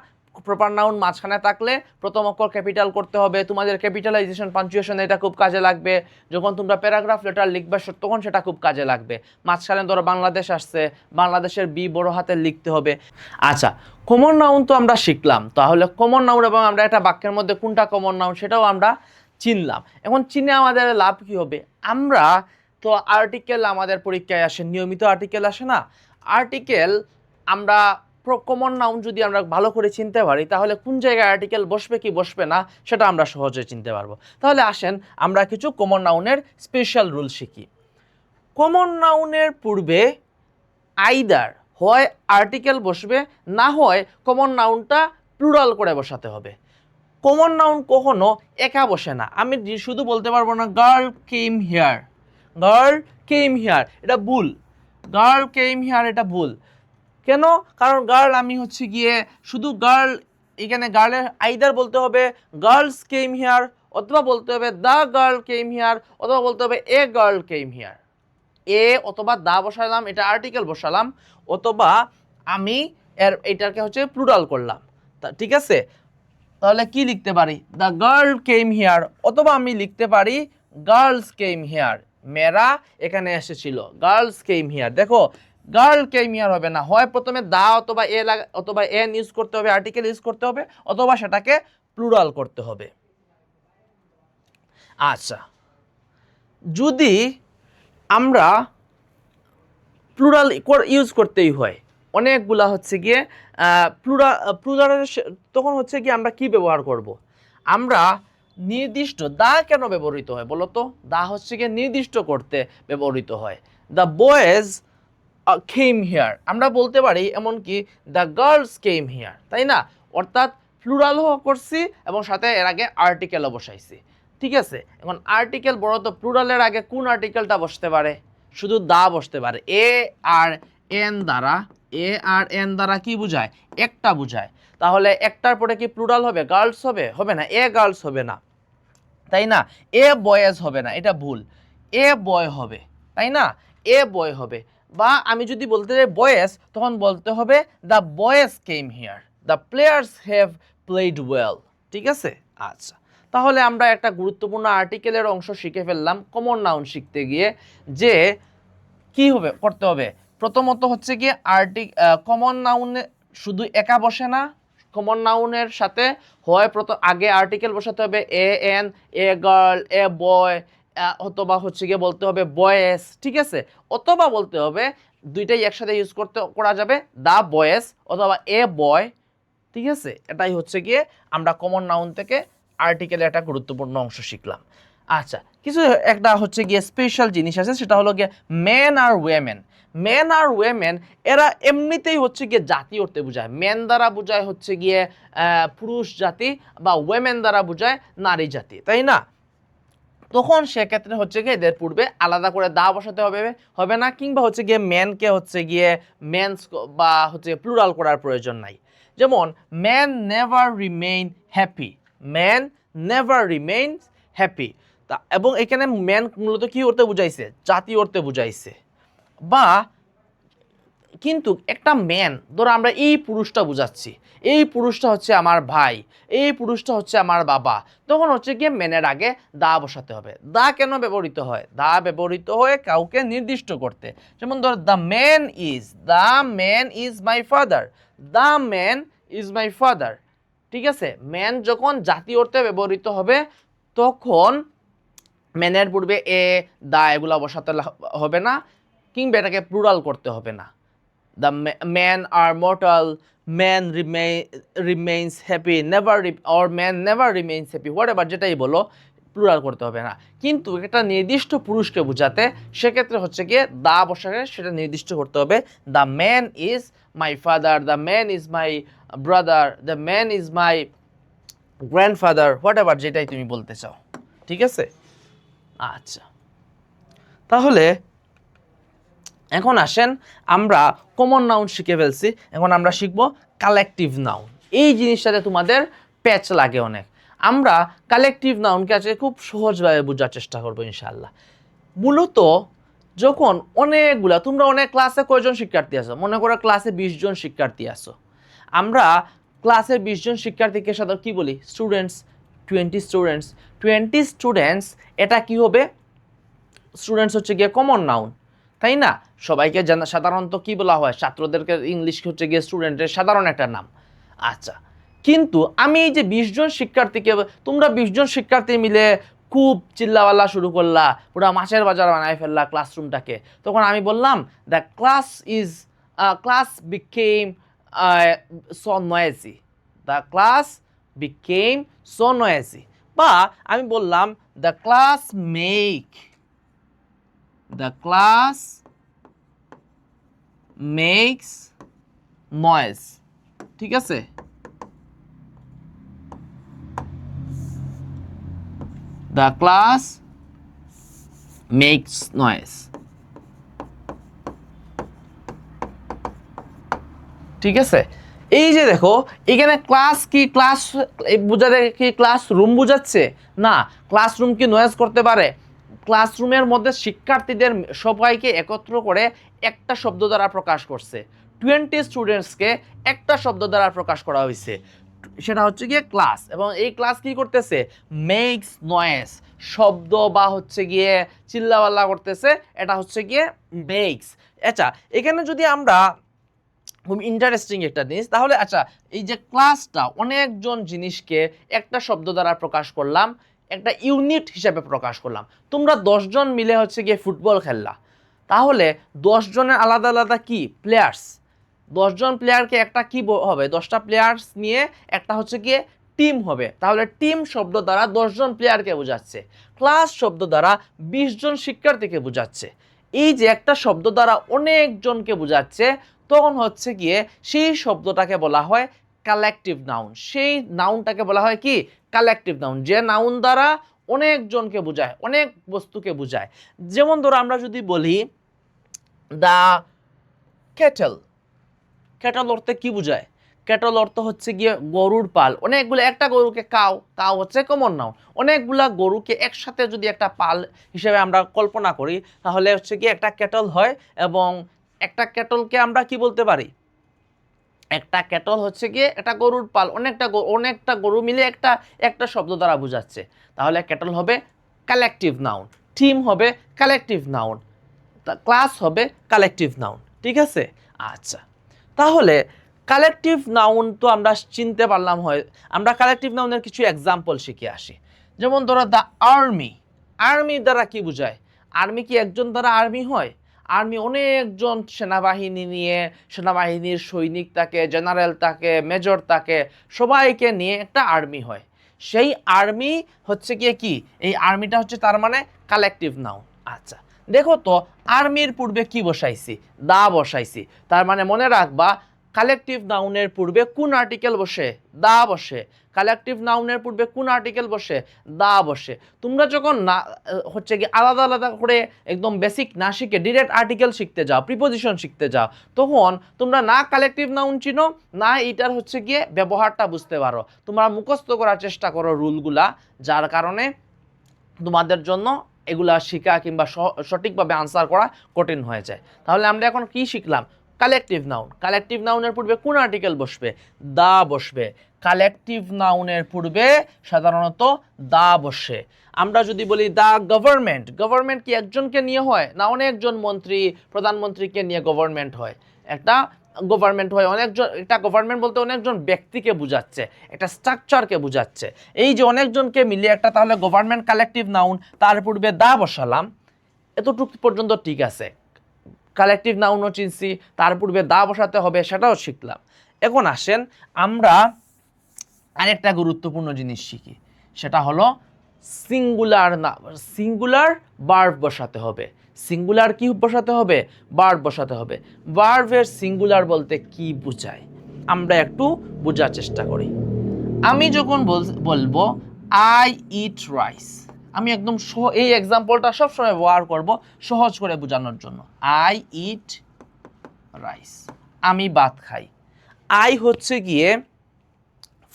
প্রপার নাউন মাঝখানে থাকলে প্রথম অক্ষর ক্যাপিটাল করতে হবে। তোমাদের ক্যাপিটালাইজেশন পাঞ্চুয়েশন এটা খুব কাজে লাগবে। যখন তোমরা প্যারাগ্রাফ লেটার লিখবে তখন সেটা খুব কাজে লাগবে। মাঝখানে ধরো বাংলাদেশ আসছে, বাংলাদেশের বি বড় হাতে লিখতে হবে। আচ্ছা, কমন নাউন তো আমরা শিখলাম, তাহলে কমন নাউন এবং আমরা একটা বাক্যের মধ্যে কোনটা কমন নাউন সেটাও আমরা চিনলাম। এখন চিনে আমাদের লাভ কি হবে? আমরা তো আর্টিকেল আমাদের পরীক্ষায় আসে, নিয়মিত আর্টিকেল আসে না? আর্টিকেল আমরা কমন নাউন যদি আমরা ভালো করে চিনতে পারি তাহলে কোন জায়গায় আর্টিকেল বসবে কি বসবে না সেটা আমরা সহজে চিনতে পারবো। তাহলে আসেন আমরা কিছু কমন নাউনের স্পেশাল রুল শিখি। কমন নাউনের পূর্বে আইদার হয় আর্টিকেল বসবে, না হয় কমন নাউনটা প্লুরাল করে বসাতে হবে। কমন নাউন কখনো একা বসে না। আমি শুধু বলতে পারবো না girl came here, girl came here, এটা ভুল। গার্ল কেম হিয়ার এটা ভুল। কেন? কারণ গার্ল আমি হচ্ছে গিয়ে শুধু গার্ল, এখানে গার্লের আইদার বলতে হবে গার্লস কেম হিয়ার, অথবা বলতে হবে দ্য গার্ল কেম হিয়ার, অথবা বলতে হবে এ গার্ল কেম হিয়ার। এ অথবা দা বসালাম, এটা আর্টিকেল বসালাম, অথবা আমি এটাকে হচ্ছে প্লুরাল করলাম। ঠিক আছে? তাহলে কি লিখতে পারি? দ্য গার্ল কেম হিয়ার, অথবা আমি লিখতে পারি গার্লস কেম হিয়ার। মেয়েরা এখানে এসেছিল, গার্লস কেম হিয়ার। দেখো গার্ল কেম হিয়ার হবে না, হয় প্রথমে দা অথবা এ অথবা এন ইউজ করতে হবে, আর্টিকেল ইউজ করতে হবে, অথবা সেটাকে প্লুরাল করতে হবে। আচ্ছা, যদি আমরা প্লুরাল ইউজ করতেই হয়, অনেকগুলা হচ্ছে গিয়ে প্লুরালের, তখন হচ্ছে গিয়ে আমরা কি ব্যবহার করব? আমরা নির্দিষ্ট, দা কেন ব্যবহৃত হয় বলো তো? দা হচ্ছে গিয়ে নির্দিষ্ট করতে ব্যবহৃত হয়। দ্য বয়েজ কেম হিয়ার, আমরা বলতে পারি এমনকি দ্য গার্লস কেম হিয়ার, তাই না? অর্থাৎ প্লুরাল করছি এবং সাথে এর আগে আর্টিকেলও বসাইছি। ঠিক আছে, এখন আর্টিকেল বড় তো প্লুরালের আগে কোন আর্টিকেলটা বসতে পারে? শুধু দা বসতে পারে। এ আর এন দ্বারা, এ আর এন দ্বারা কি বোঝায়? একটা বোঝায়। তাহলে একটার পরে কি প্লুরাল হবে? গার্লস হবে? হবে না, এ গার্লস হবে না, তাই না? এ বয়েজ হবে না, এটা ভুল। এ বয় হবে, তাই না? এ বয় হবে। বা আমি যদি বলতে চাই বয়েজ, তখন বলতে হবে the boys came here, the players have played well. ঠিক আছে? আচ্ছা, তাহলে আমরা একটা গুরুত্বপূর্ণ আর্টিকেলের অংশ শিখে ফেললাম কমন নাউন শিখতে গিয়ে, যে কি হবে করতে হবে। প্রথমত হচ্ছে কি কমন নাউনে শুধু একা বসে না, কমন নাউনের সাথে হয় আগে আর্টিকেল বসাতে হবে, এ এন, এ গার্ল, এ বয়, অথবা হচ্ছে গিয়ে বলতে হবে বয়েস। ঠিক আছে? অথবা বলতে হবে, দুইটাই একসাথে ইউজ করা যাবে, দা বয়েস অথবা এ বয়। ঠিক আছে? এটাই হচ্ছে গিয়ে আমরা কমন নাউন থেকে আর্টিকেলের একটা গুরুত্বপূর্ণ অংশ শিখলাম। আচ্ছা, কিছু একটা হচ্ছে গিয়ে স্পেশাল জিনিস আছে, সেটা হলো গিয়ে মেন আর ওয়েমেন। মেন আর ওয়েমেন এরা এমনিতেই হচ্ছে গিয়ে জাতি অর্থে বোঝায়। মেন দ্বারা বোঝায় হচ্ছে গিয়ে পুরুষ জাতি, বা ওয়েমেন দ্বারা বোঝায় নারী জাতি, তাই না? তখন সেক্ষেত্রে হচ্ছে গিয়ে এদের পূর্বে আলাদা করে দা বসাতে হবে না, কিংবা হচ্ছে গিয়ে ম্যানকে হচ্ছে গিয়ে মেন্স বা হচ্ছে প্লুরাল করার প্রয়োজন নাই। যেমন man never remain happy, man never remains happy. এবং এখানে ম্যান মূলত কি অর্থে বুঝাইছে? জাতি অর্থে বুঝাইছে। বা কিন্তু একটা ম্যান, ধরো আমরা এই পুরুষটা বুঝাচ্ছি, এই পুরুষটা হচ্ছে আমার ভাই, এই পুরুষটা হচ্ছে আমার বাবা, তখন হচ্ছে গিয়ে ম্যানের আগে দা বসাতে হবে। দা কেন ব্যবহৃত হয়? দা ব্যবহৃত হয় কাউকে নির্দিষ্ট করতে। যেমন ধর the man is my father, the man is my father. ঠিক আছে? ম্যান যখন জাতি অর্থে ব্যবহৃত হবে তখন ম্যানের পূর্বে এ দা এগুলা বসাতে হবে না, কিংবা এটাকে প্লুরাল করতে হবে না। The men are mortal, man remains happy, or man never remains happy, whatever, যেটাই বলো, প্লুরাল করতে হবে না। কিন্তু একটা নির্দিষ্ট পুরুষকে বোঝাতে সেক্ষেত্রে হচ্ছে গিয়ে দা বসাকে সেটা নির্দিষ্ট করতে হবে। The man is my father, the man is my brother, the man is my grandfather, whatever, যেটাই তুমি বলতে চাও। ঠিক আছে? আচ্ছা, তাহলে এখন আসেন, আমরা কমন নাউন শিখে ফেলছি, এখন আমরা শিখব কালেকটিভ নাউন। এই জিনিসটাতে তোমাদের প্যাচ লাগে অনেক। আমরা কালেকটিভ নাউনকে আজকে খুব সহজভাবে বোঝার চেষ্টা করবো ইনশাআল্লাহ। মূলত যখন অনেকগুলা, তোমরা অনেক ক্লাসে কয়জন শিক্ষার্থী আছো? মনে করো ক্লাসে 20 জন শিক্ষার্থী আছো। আমরা ক্লাসের 20 জন শিক্ষার্থীকে সাধারণত কি বলি? স্টুডেন্টস। 20 স্টুডেন্টস এটা কি হবে? স্টুডেন্টস হচ্ছে গিয়ে কমন নাউন, তাই না? সবাইকে সাধারণত কি বলা হয়? ছাত্রদেরকে ইংলিশ হচ্ছে গিয়ে স্টুডেন্টের সাধারণ একটা নাম। আচ্ছা, কিন্তু আমি এই যে 20 জন শিক্ষার্থীকে, তোমরা 20 জন শিক্ষার্থী মিলে খুব চিল্লাপাল্লা শুরু করলা, পুরো মাছের বাজার বানায় ফেললা ক্লাসরুমটাকে, তখন আমি বললাম the class became so noisy, the class became so noisy. বা আমি বললাম দ্য ক্লাস মেক্স নয়েজ, ঠিক আছে? দ্য ক্লাস মেক্স নয়েজ, ঠিক আছে? এই যে দেখো এখানে ক্লাস কি, ক্লাস বোঝাতে কি ক্লাসরুম বোঝাচ্ছে? না, ক্লাসরুম কি নয়েজ করতে পারে? ক্লাসরুমের মধ্যে শিক্ষার্থীদের সবাইকে একত্র করে একটা শব্দ দ্বারা প্রকাশ করছে। 20 স্টুডেন্টসকে একটা শব্দ দ্বারা প্রকাশ করা হয়েছে, সেটা হচ্ছে গিয়ে ক্লাস। এবং এই ক্লাস কি করতেছে? মেক্স নয়েজ, শব্দ বা হচ্ছে গিয়ে চিল্লাপাল্লা করতেছে, এটা হচ্ছে গিয়ে মেক্স। আচ্ছা, এখানে যদি আমরা খুব ইন্টারেস্টিং একটা জিনিস, তাহলে আচ্ছা এই যে ক্লাসটা অনেকজন জিনিসকে একটা শব্দ দ্বারা প্রকাশ করলাম, একটা ইউনিট হিসাবে প্রকাশ করলাম। তোমরা 10 জন মিলে হচ্ছে গিয়ে ফুটবল খেললা, তাহলে 10 জনের আলাদা আলাদা কি প্লেয়ার্স, 10 জন প্লেয়ারকে একটা কি হবে? 10টা প্লেয়ার্স নিয়ে একটা হচ্ছে গিয়ে টিম হবে। তাহলে টিম শব্দ দ্বারা 10 জন প্লেয়ারকে বোঝাচ্ছে, ক্লাস শব্দ দ্বারা 20 জন শিক্ষার্থীকে বোঝাচ্ছে। এই যে একটা শব্দ দ্বারা অনেকজনকে বোঝাচ্ছে, তখন হচ্ছে গিয়ে সেই শব্দটাকে বলা হয় কালেকটিভ নাউন। সেই নাউনটাকে বলা হয় কি? কালেকটিভ নাউন, যে নাউন দ্বারা অনেকজনকে বোঝায়, অনেক বস্তুকে বোঝায়। যেমন ধরো আমরা যদি বলি দ্য ক্যাটল, ক্যাটল অর্থে কি বোঝায়? ক্যাটল অর্থ হচ্ছে গিয়ে গরুর পাল। অনেকগুলো, একটা গরুকে কাউ হচ্ছে কমন নাউন। অনেকগুলা গরুকে একসাথে যদি একটা পাল হিসেবে আমরা কল্পনা করি, তাহলে হচ্ছে কি একটা ক্যাটল হয়। এবং একটা ক্যাটলকে আমরা কি বলতে পারি? একটা ক্যাটল হচ্ছে গিয়ে একটা গরুর পাল, অনেকটা গরু মিলে একটা শব্দ দ্বারা বোঝাচ্ছে। তাহলে ক্যাটল হবে কালেকটিভ নাউন, টিম হবে কালেকটিভ নাউন, ক্লাস হবে কালেকটিভ নাউন, ঠিক আছে? আচ্ছা, তাহলে কালেকটিভ নাউন তো আমরা চিনতে পারলাম। হয় আমরা কালেকটিভ নাউনের কিছু এক্সাম্পল শিখে আসি। যেমন ধরো দ্য আর্মি, আর্মি দ্বারা কি বোঝায়? আর্মি কি একজন দ্বারা আর্মি হয়? আর্মি অনেকজন সেনাবাহিনী নিয়ে, সেনাবাহিনীর সৈনিক থাকে, জেনারেল থাকে, মেজর থাকে, সবাইকে নিয়ে একটা আর্মি হয়। সেই আর্মি হচ্ছে গিয়ে কি? এই আর্মিটা হচ্ছে তার মানে কালেকটিভ নাউন। আচ্ছা, দেখো তো আর্মির পূর্বে কি বসাইছি? দা বসাইছি। তার মানে মনে রাখবা কালেকটিভ নাউনের পূর্বে কোন আর্টিকেল বসে? দা বসে। কালেকটিভ নাউনের পূর্বে কোন আর্টিকেল বসে? দা বসে। তোমরা যখন না হচ্ছে কি আলাদা আলাদা করে একদম বেসিক না শিখে ডিরেক্ট আর্টিকেল শিখতে যাও, প্রিপোজিশন শিখতে যাও, তখন তোমরা না কালেকটিভ নাউন চিনো, না এটার হচ্ছে গিয়ে ব্যবহারটা বুঝতে পারো। তোমরা মুখস্থ করার চেষ্টা করো রুলগুলা, যার কারণে তোমাদের জন্য এগুলা শেখা কিংবা সঠিকভাবে আনসার করা কঠিন হয়ে যায়। তাহলে আমরা এখন কি শিখলাম? Collective noun. কালেকটিভ নাউনের পূর্বে কোন আর্টিকেল বসবে? দা বসবে। কালেকটিভ নাউনের পূর্বে সাধারণত দা বসে। আমরা যদি বলি দা গভর্নমেন্ট, গভর্নমেন্ট কি একজনকে নিয়ে হয়? না, অনেকজন মন্ত্রী প্রধানমন্ত্রীকে নিয়ে গভর্নমেন্ট হয়। একটা গভর্নমেন্ট হয় অনেকজন, এটা গভর্নমেন্ট বলতে অনেকজন ব্যক্তিকে বোঝাচ্ছে, একটা স্ট্রাকচারকে বোঝাচ্ছে। এই যে অনেকজনকে মিলিয়ে একটা, তাহলে গভর্নমেন্ট কালেকটিভ নাউন, তার পূর্বে দা বসালাম, এতটুকু পর্যন্ত ঠিক আছে। কালেকটিভ নাউনও চিনছি, তার পূর্বে দা বসাতে হবে সেটাও শিখলাম। এখন আসেন আমরা আরেকটা গুরুত্বপূর্ণ জিনিস শিখি, সেটা হলো সিঙ্গুলার ভার্ব বসাতে হবে। সিঙ্গুলার কি বসাতে হবে? ভার্ব বসাতে হবে। ভার্বের সিঙ্গুলার বলতে কি বোঝায় আমরা একটু বোঝার চেষ্টা করি। আমি যখন বলবো আই ইট রাইস, আমি একদম এই এক্সাম্পলটা সবসময় ব্যবহার করব সহজ করে বোঝানোর জন্য। আই ইট রাইস, আমি ভাত খাই। আই হচ্ছে গিয়ে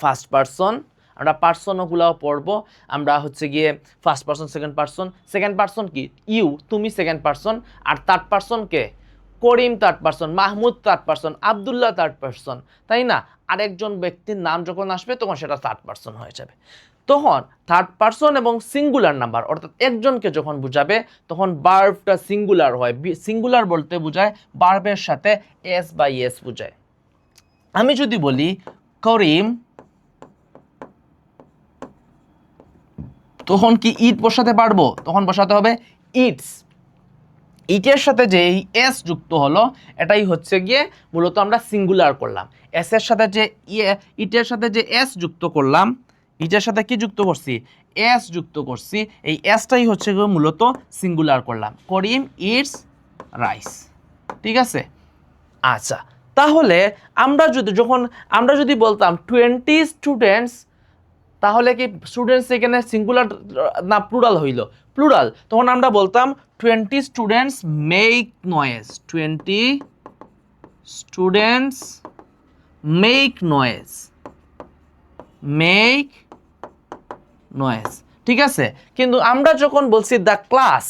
ফার্স্ট পারসন, আমরা পার্সনগুলাও পড়বো। আমরা হচ্ছে গিয়ে ফার্স্ট পারসন, সেকেন্ড পারসন কি? ইউ, তুমি সেকেন্ড পারসন। আর থার্ড পারসন কে? Karim third person, Mahmud third person, Abdullah third person, তাই না? আরেকজন ব্যক্তির নাম যখন আসবে তখন সেটা থার্ড পারসন হয়ে যাবে। তখন থার্ড পারসন এবং সিঙ্গুলার নাম্বার অর্থাৎ একজনকে যখন বুঝাবে তখন ভার্বটা সিঙ্গুলার হয়। সিঙ্গুলার বলতে বোঝায় ভার্বের সাথে এস বা ইয়েস বোঝায়। আমি যদি বলি করিম, তখন কি ইট বসাতে পারবো? তখন বসাতে হবে ইটস। ইটের সাথে যে এস যুক্ত হলো এটাই হচ্ছে গিয়ে মূলত আমরা সিঙ্গুলার করলাম। এস এর সাথে যে ইটের সাথে যে এস যুক্ত করলাম, ইটের সাথে কি যুক্ত করছি? এস যুক্ত করছি। এই এসটাই হচ্ছে গিয়ে মূলত সিঙ্গুলার করলাম। করিম ইটস রাইস। ঠিক আছে? আচ্ছা, তাহলে আমরা যদি বলতাম 20 স্টুডেন্টস, তাহলে কি স্টুডেন্টস এখানে সিঙ্গুলার না প্লুরাল হইল? প্লুরাল। তখন আমরা বলতাম 20 students make noise. 20 students make noise. Make noise. ঠিক আছে? কিন্তু আমরা যখন বলছি দ্য ক্লাস,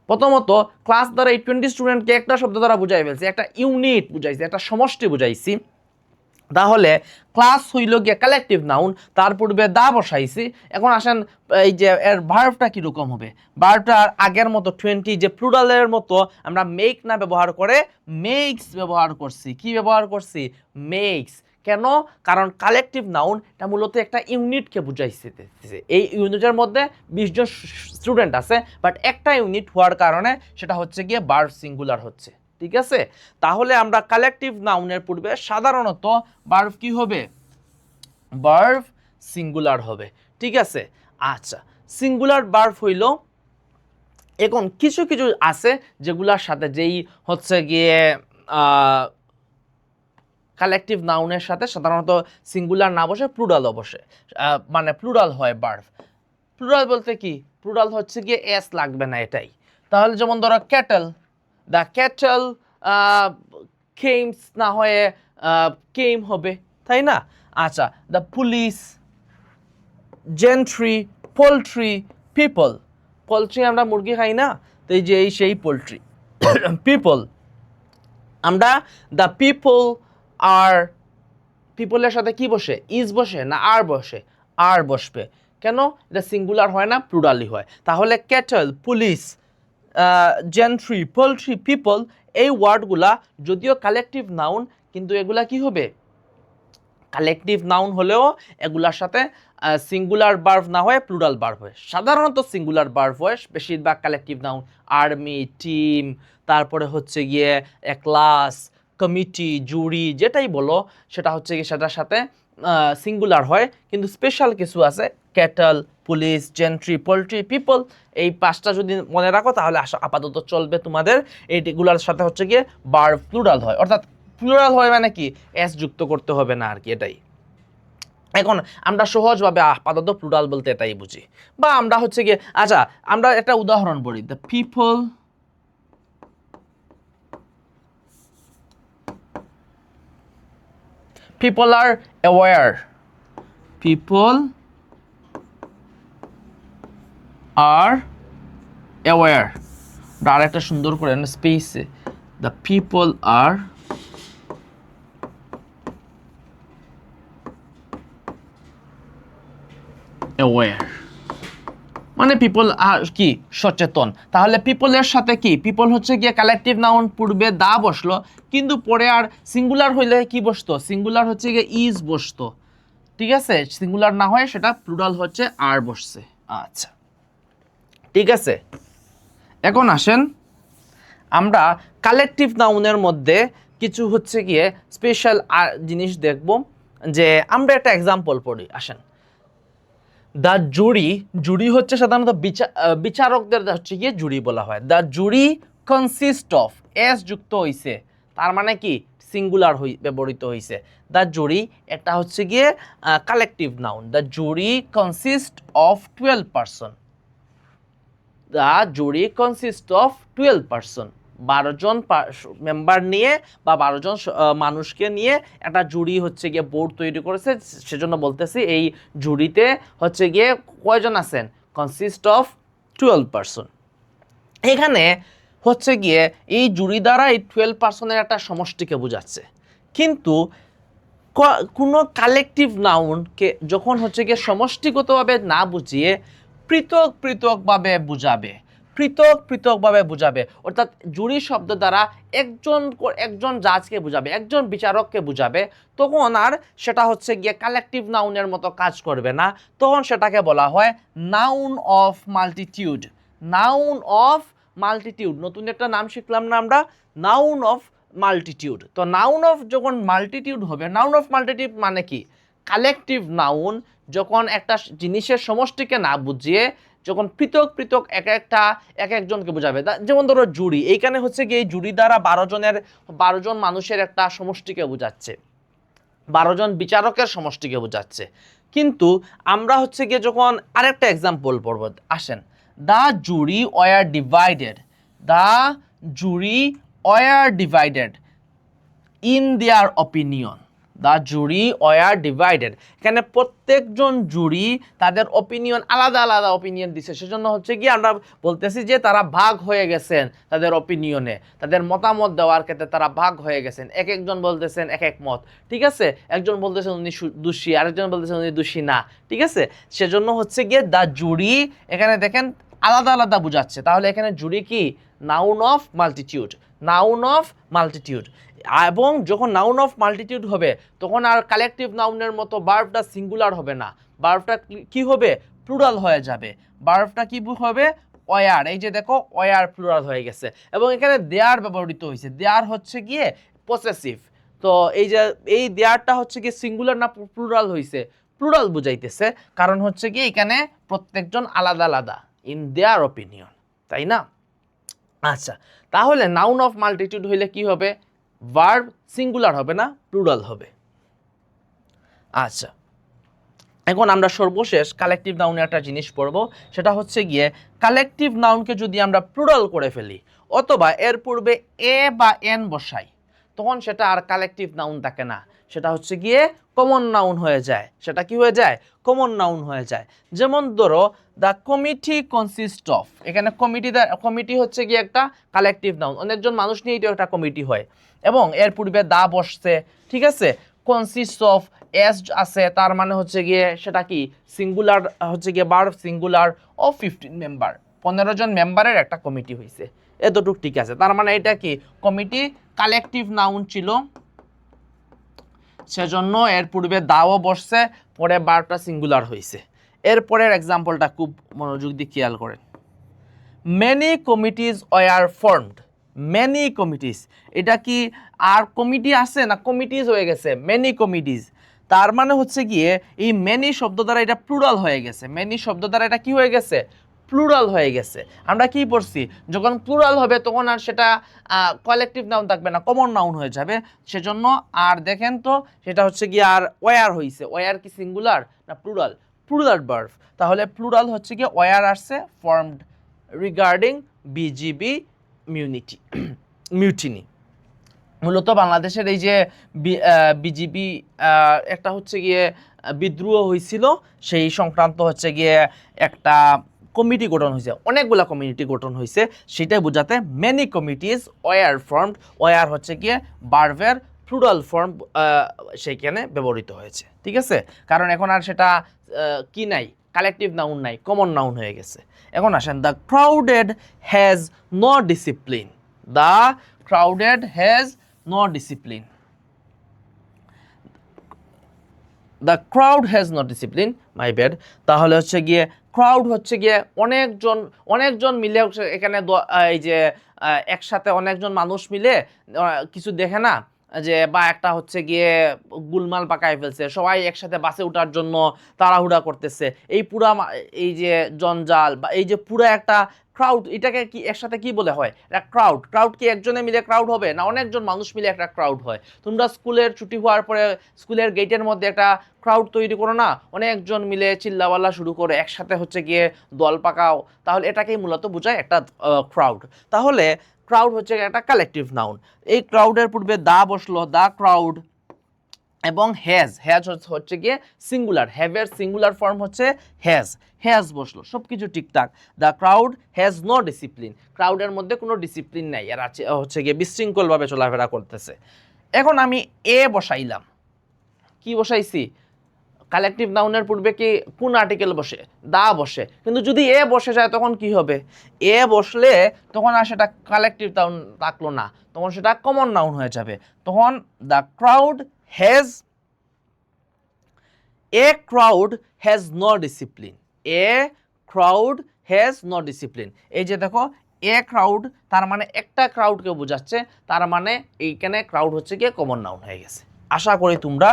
প্রথমত ক্লাস দ্বারা এই 20 স্টুডেন্টকে একটা শব্দ দ্বারা বুঝাই ফেলছি, একটা ইউনিট বুঝাইছি, একটা সমষ্টি বুঝাইছি। তাহলে ক্লাস হইল গিয়ে কালেকটিভ নাউন, তার পূর্বে দা বসাইছি। এখন আসেন এই যে এর ভার্বটা কিরকম হবে? ভার্বটার আগের মতো 20 যে প্লুরালের মতো আমরা মেক না ব্যবহার করে মেক্স ব্যবহার করছি। কি ব্যবহার করছি? মেক্স। কেন? কারণ কালেকটিভ নাউন এটা মূলত একটা ইউনিটকে বুঝাইছে। এই ইউনিটের মধ্যে 20 জন স্টুডেন্ট আছে, বাট একটা ইউনিট হওয়ার কারণে সেটা হচ্ছে গিয়ে ভার্ব সিঙ্গুলার হচ্ছে। ঠিক আছে? তাহলে আমরা কালেকটিভ নাউনের পূর্বে সাধারণত ভার্ব কি হবে? ভার্ব সিঙ্গুলার হবে। ঠিক আছে? আচ্ছা, সিঙ্গুলার ভার্ব হইল। এখন কিছু কিছু আছে যেগুলোর সাথে যেই হচ্ছে গিয়ে কালেকটিভ নাউনের সাথে সাধারণত সিঙ্গুলার না বসে প্লুরালও বসে, মানে প্লুরাল হয় ভার্ব। প্লুরাল বলতে কি? প্লুরাল হচ্ছে গিয়ে এস লাগবে না, এটাই। তাহলে যেমন ধরো ক্যাটল, দ্য ক্যাটল কেমস না হয়ে কেম হবে, তাই না? আচ্ছা, the police, gentry, poultry, people. Poultry আমরা মুরগি খাই না, তো এই যে এই সেই পোলট্রি। পিপল, আমরা দ্য পিপল আর, পিপলের সাথে কি বসে? ইজ বসে না আর বসে? আর বসবে। কেন? এটা সিঙ্গুলার হয় না, প্লুরালি হয়। তাহলে cattle, police, gentry, poultry, people, এই ওয়ার্ডগুলা যদিও কালেকটিভ নাউন, কিন্তু এগুলা কি হবে? কালেকটিভ নাউন হলেও এগুলার সাথে সিঙ্গুলার ভার্ব না হয়ে প্লুরাল ভার্ব হয়। সাধারণত সিঙ্গুলার ভার্ব হয় বেশিরভাগ কালেকটিভ নাউন। আর্মি, টিম, তারপরে হচ্ছে গিয়ে এ ক্লাস, কমিটি, জুরি, যেটাই বলো সেটা হচ্ছে গিয়ে সেটার সাথে সিঙ্গুলার হয়। কিন্তু স্পেশাল কিছু আছে, cattle, police, gentry, poultry, people, এই পাঁচটা যদি মনে রাখো তাহলে আপাতত চলবে তোমাদের। এইগুলোর সাথে হচ্ছে গিয়ে ভার্ব প্লুরাল হয়, অর্থাৎ প্লুরাল হয় মানে কি? এস যুক্ত করতে হবে না আর কি, এটাই। এখন আমরা সহজভাবে আপাতত প্লুরাল বলতে এটাই বুঝি, বা আমরা হচ্ছে গিয়ে, আচ্ছা আমরা একটা উদাহরণ বলি, the people people are aware. People are aware. আর একটা সুন্দর করে স্পেসে, the people are aware, মানে পিপল আর কি? সচেতন। তাহলে পিপলের সাথে কি? পিপল হচ্ছে গিয়ে কালেকটিভ নাউন, পূর্বে দা বসলো, কিন্তু পরে আর সিঙ্গুলার হইলে কি বসতো? সিঙ্গুলার হচ্ছে গিয়ে ইজ বসতো। ঠিক আছে? সিঙ্গুলার না হয় সেটা প্লুরাল হচ্ছে আর বসছে। আচ্ছা, ঠিক আছে। এখন আসেন আমরা কালেকটিভ নাউনের মধ্যে কিছু হচ্ছে গিয়ে স্পেশাল জিনিস দেখব। যে আমরা একটা এক্সাম্পল পড়ি, আসেন। দ্য জুরি, জুরি হচ্ছে সাধারণত বিচারকদের হচ্ছে গিয়ে জুরি বলা হয়। The jury consist of, S যুক্ত হইছে, তার মানে কি? সিঙ্গুলার ব্যবহৃত হইছে। দ্য জুরি এটা হচ্ছে গিয়ে collective noun. The jury consist of 12 person. The jury consist of 12 person, 12 জন মেম্বার নিয়ে বা 12 জন মানুষকে নিয়ে একটা জুরি হচ্ছে গিয়ে বোর্ড তৈরি করেছে। সেজন্য বলতেছি এই জুরিতে হচ্ছে গিয়ে কয়জন আছেন? Consist of 12 person. এখানে হচ্ছে গিয়ে এই জুরি দ্বারা এই 12 পারসনের একটা সমষ্টিকে বোঝাচ্ছে। কিন্তু কোনো কালেকটিভ নাউনকে যখন হচ্ছে গিয়ে সমষ্টিগতভাবে না বুঝিয়ে পৃথক পৃথকভাবে বুঝাবে, পৃথক পৃথকভাবে বুঝাবে, অর্থাৎ জুরি শব্দ দ্বারা একজন জাজকে বুঝাবে, একজন বিচারককে বুঝাবে, তখন আর সেটা হচ্ছে গিয়ে কালেকটিভ নাউনের মতো কাজ করবে না, তখন সেটাকে বলা হয় noun of multitude. Noun of multitude, নতুন একটা নাম শিখলাম না আমরা, নাউন অফ মাল্টিটিউড। তো নাউন অফ যখন মাল্টিটিউড হবে, নাউন অফ মাল্টিটিউড মানে কি, কালেকটিভ নাউন যখন একটা জিনিসের সমষ্টিকে না বুঝিয়ে যখন পৃথক পৃথক এক একজনকে বোঝাবে। যেমন ধরো জুরি, এইখানে হচ্ছে কি এই জুরি দ্বারা 12 জন মানুষের একটা সমষ্টিকে বোঝাচ্ছে, 12 জন বিচারকের সমষ্টিকে বোঝাচ্ছে। কিন্তু আমরা হচ্ছে গিয়ে যখন আরেকটা এক্সাম্পল পড়ব, আসেন, the jury war divided, the jury war divided in their opinion, the jury war divided, এখানে প্রত্যেকজন জুরি তাদের অপিনিয়ন আলাদা আলাদা অপিনিয়ন দিছে, সেজন্য হচ্ছে কি আমরা বলতেছি যে তারা ভাগ হয়ে গেছেন, তাদের অপিনিয়নে, তাদের মতামত দেওয়ার ক্ষেত্রে তারা ভাগ হয়ে গেছেন, এক একজন বলতেছেন এক এক মত, ঠিক আছে, একজন বলতেছেন উনি দোষী, আরেকজন বলতেছেন উনি দোষী না, ঠিক আছে, সেজন্য হচ্ছে গিয়ে দ্য জুরি, এখানে দেখেন আলাদা আলাদা বুঝাচ্ছে, তাহলে এখানে জুরি কি, noun of multitude, noun of multitude. এবং যখন নাউন অফ মাল্টিটিউড হবে তখন আর কালেকটিভ নাউনের মতো ভার্বটা সিঙ্গুলার হবে না, ভার্বটা কি হবে, প্লুরাল হয়ে যাবে, ভার্বটা কি হবে, ওয়ার, এই যে দেখো ওয়ার প্লুরাল হয়ে গেছে, এবং এখানে দেয়ার ব্যবহৃত হয়েছে, দেয়ার হচ্ছে গিয়ে পসেসিভ, তো এই যে এই দেয়ারটা হচ্ছে গিয়ে সিঙ্গুলার না প্লুরাল হয়েছে, প্লুরাল বুঝাইতেছে, কারণ হচ্ছে গিয়ে এখানে প্রত্যেকজন আলাদা আলাদা ইন দেয়ার অপিনিয়ন, তাই না? আচ্ছা, তাহলে নাউন অফ মাল্টিটিউড হইলে কি হবে, ভার্ব সিঙ্গুলার হবে না, প্লুরাল হবে। আচ্ছা, এখন আমরা সর্বশেষ কালেকটিভ নাউনের একটা জিনিস পড়ব, সেটা হচ্ছে গিয়ে কালেকটিভ নাউনকে যদি আমরা প্লুরাল করে ফেলি অথবা এর পূর্বে এ বা এন বসাই, তখন সেটা আর কালেকটিভ নাউন থাকে না, সেটা হচ্ছে গিয়ে কমন নাউন হয়ে যায়, সেটা কি হয়ে যায়, কমন নাউন হয়ে যায়। যেমন ধরো দ্য কমিটি কনসিস্ট অফ, এখানে কমিটি হচ্ছে গিয়ে একটা কালেকটিভ নাউন, অনেকজন মানুষ নিয়ে এটা একটা কমিটি হয়, এবং এর পূর্বে দা বসছে, ঠিক আছে, কনসিস্ট অফ এস আছে, তার মানে হচ্ছে গিয়ে সেটা কি সিঙ্গুলার, হচ্ছে গিয়ে ভার্ব সিঙ্গুলার অফ 15 মেম্বার, 15 জন মেম্বারের একটা কমিটি হয়েছে, এতটুকু ঠিক আছে, তার মানে এটা কি কমিটি কালেকটিভ নাউন ছিল, সেজন্য এর পূর্বে দাও বসছে, পরে ভার্বটা সিঙ্গুলার হয়েছে। এরপরের এক্সাম্পলটা খুব মনোযোগ দিয়ে খেয়াল করেন, many committees were formed, many committees, এটা কি আর কমিটি আছে না কমিটিজ হয়ে গেছে, মেনি কমিটিজ, তার মানে হচ্ছে গিয়ে এই মেনি শব্দ দ্বারা এটা প্লুরাল হয়ে গেছে, মেনি শব্দ দ্বারা এটা কি হয়ে গেছে, প্লুরাল হয়ে গেছে। আমরা কি পড়ছি, যখন প্লুরাল হবে তখন আর সেটা কালেকটিভ নাউন থাকবে না, কমন নাউন হয়ে যাবে, সেজন্য আর দেখেন তো সেটা হচ্ছে গিয়ে আর ওয়ার হয়েছে, ওয়ার কি সিঙ্গুলার না প্লুরাল, প্লুরাল ভার্ব, তাহলে প্লুরাল হচ্ছে গিয়ে ওয়ার আসছে, ফর্মড রিগার্ডিং বিজিবি মিউটিনি, মূলত বাংলাদেশের এই যে বিজিবি একটা হচ্ছে গিয়ে বিদ্রোহ হয়েছিল, সেই সংক্রান্ত হচ্ছে গিয়ে একটা কমিটি গঠন হয়েছে, অনেকগুলা কমিটি গঠন হয়েছে, সেটাই বোঝাতে many committees were formed, were হচ্ছে গিয়ে ভার্বের প্লুরাল ফর্ম সেইখানে ব্যবহৃত হয়েছে, ঠিক আছে, কারণ এখন আর সেটা কি নাই, কালেকটিভ নাউন নাই, কমন নাউন হয়ে গেছে। এখন আসেন, the crowded has no discipline, the crowded has no discipline, the crowd has no discipline, my bad, তাহলে হচ্ছে গিয়ে ক্রাউড হচ্ছে গিয়ে অনেকজন মিলে, এখানে এই যে একসাথে অনেকজন মানুষ মিলে কিছু দেখে না যে, বা একটা হচ্ছে গিয়ে গুলমাল পাকায় ফেলছে, সবাই একসাথে বাসে ওঠার জন্য তাড়াহুড়া করতেছে, এই পুরা এই যে জঞ্জাল বা এই যে পুরা একটা ক্রাউড, এটাকে কি একসাথে কি বলে হয়, এটা ক্রাউড। ক্রাউড কি একজনে মিলে ক্রাউড হবে না, অনেকজন মানুষ মিলে একটা ক্রাউড হয়। তোমরা স্কুলের ছুটি হওয়ার পরে স্কুলের গেটের মধ্যে একটা ক্রাউড তৈরি করো না, অনেকজন মিলে চিল্লাবাল্লা শুরু করে একসাথে হচ্ছে গিয়ে দল পাকাও, তাহলে এটাকেই মূলত বোঝায় একটা ক্রাউড। তাহলে ক্রাউড হচ্ছে একটা কালেকটিভ নাউন, এই ক্রাউডের পূর্বে দা বসলো, দা ক্রাউড, এবং হ্যাজ হচ্ছে গিয়ে সিঙ্গুলার, হ্যাভের সিঙ্গুলার ফর্ম হচ্ছে হ্যাজ বসলো, সব কিছু ঠিকঠাক। The crowd has no discipline, ক্রাউডের মধ্যে কোনো ডিসিপ্লিন নাই, এরা হচ্ছে গিয়ে বিশৃঙ্খলভাবে চলাফেরা করতেছে। এখন আমি এ বসাইলাম, কি বসাইছি, কালেকটিভ নাউনের পূর্বে কি কোন আর্টিকেল বসে, দা বসে। কিন্তু যদি এ বসে যায় তখন কি হবে, এ বসলে তখন আর সেটা কালেকটিভ নাউন থাকলো না, তখন সেটা কমন নাউন হয়ে যাবে। তখন the crowd has, a crowd has no discipline, a crowd has no discipline. এই যে দেখো এ ক্রাউড, তার মানে একটা ক্রাউডকে বোঝাচ্ছে, তার মানে এইখানে ক্রাউড হচ্ছে গিয়ে কমন নাউন হয়ে গেছে। আশা করি তোমরা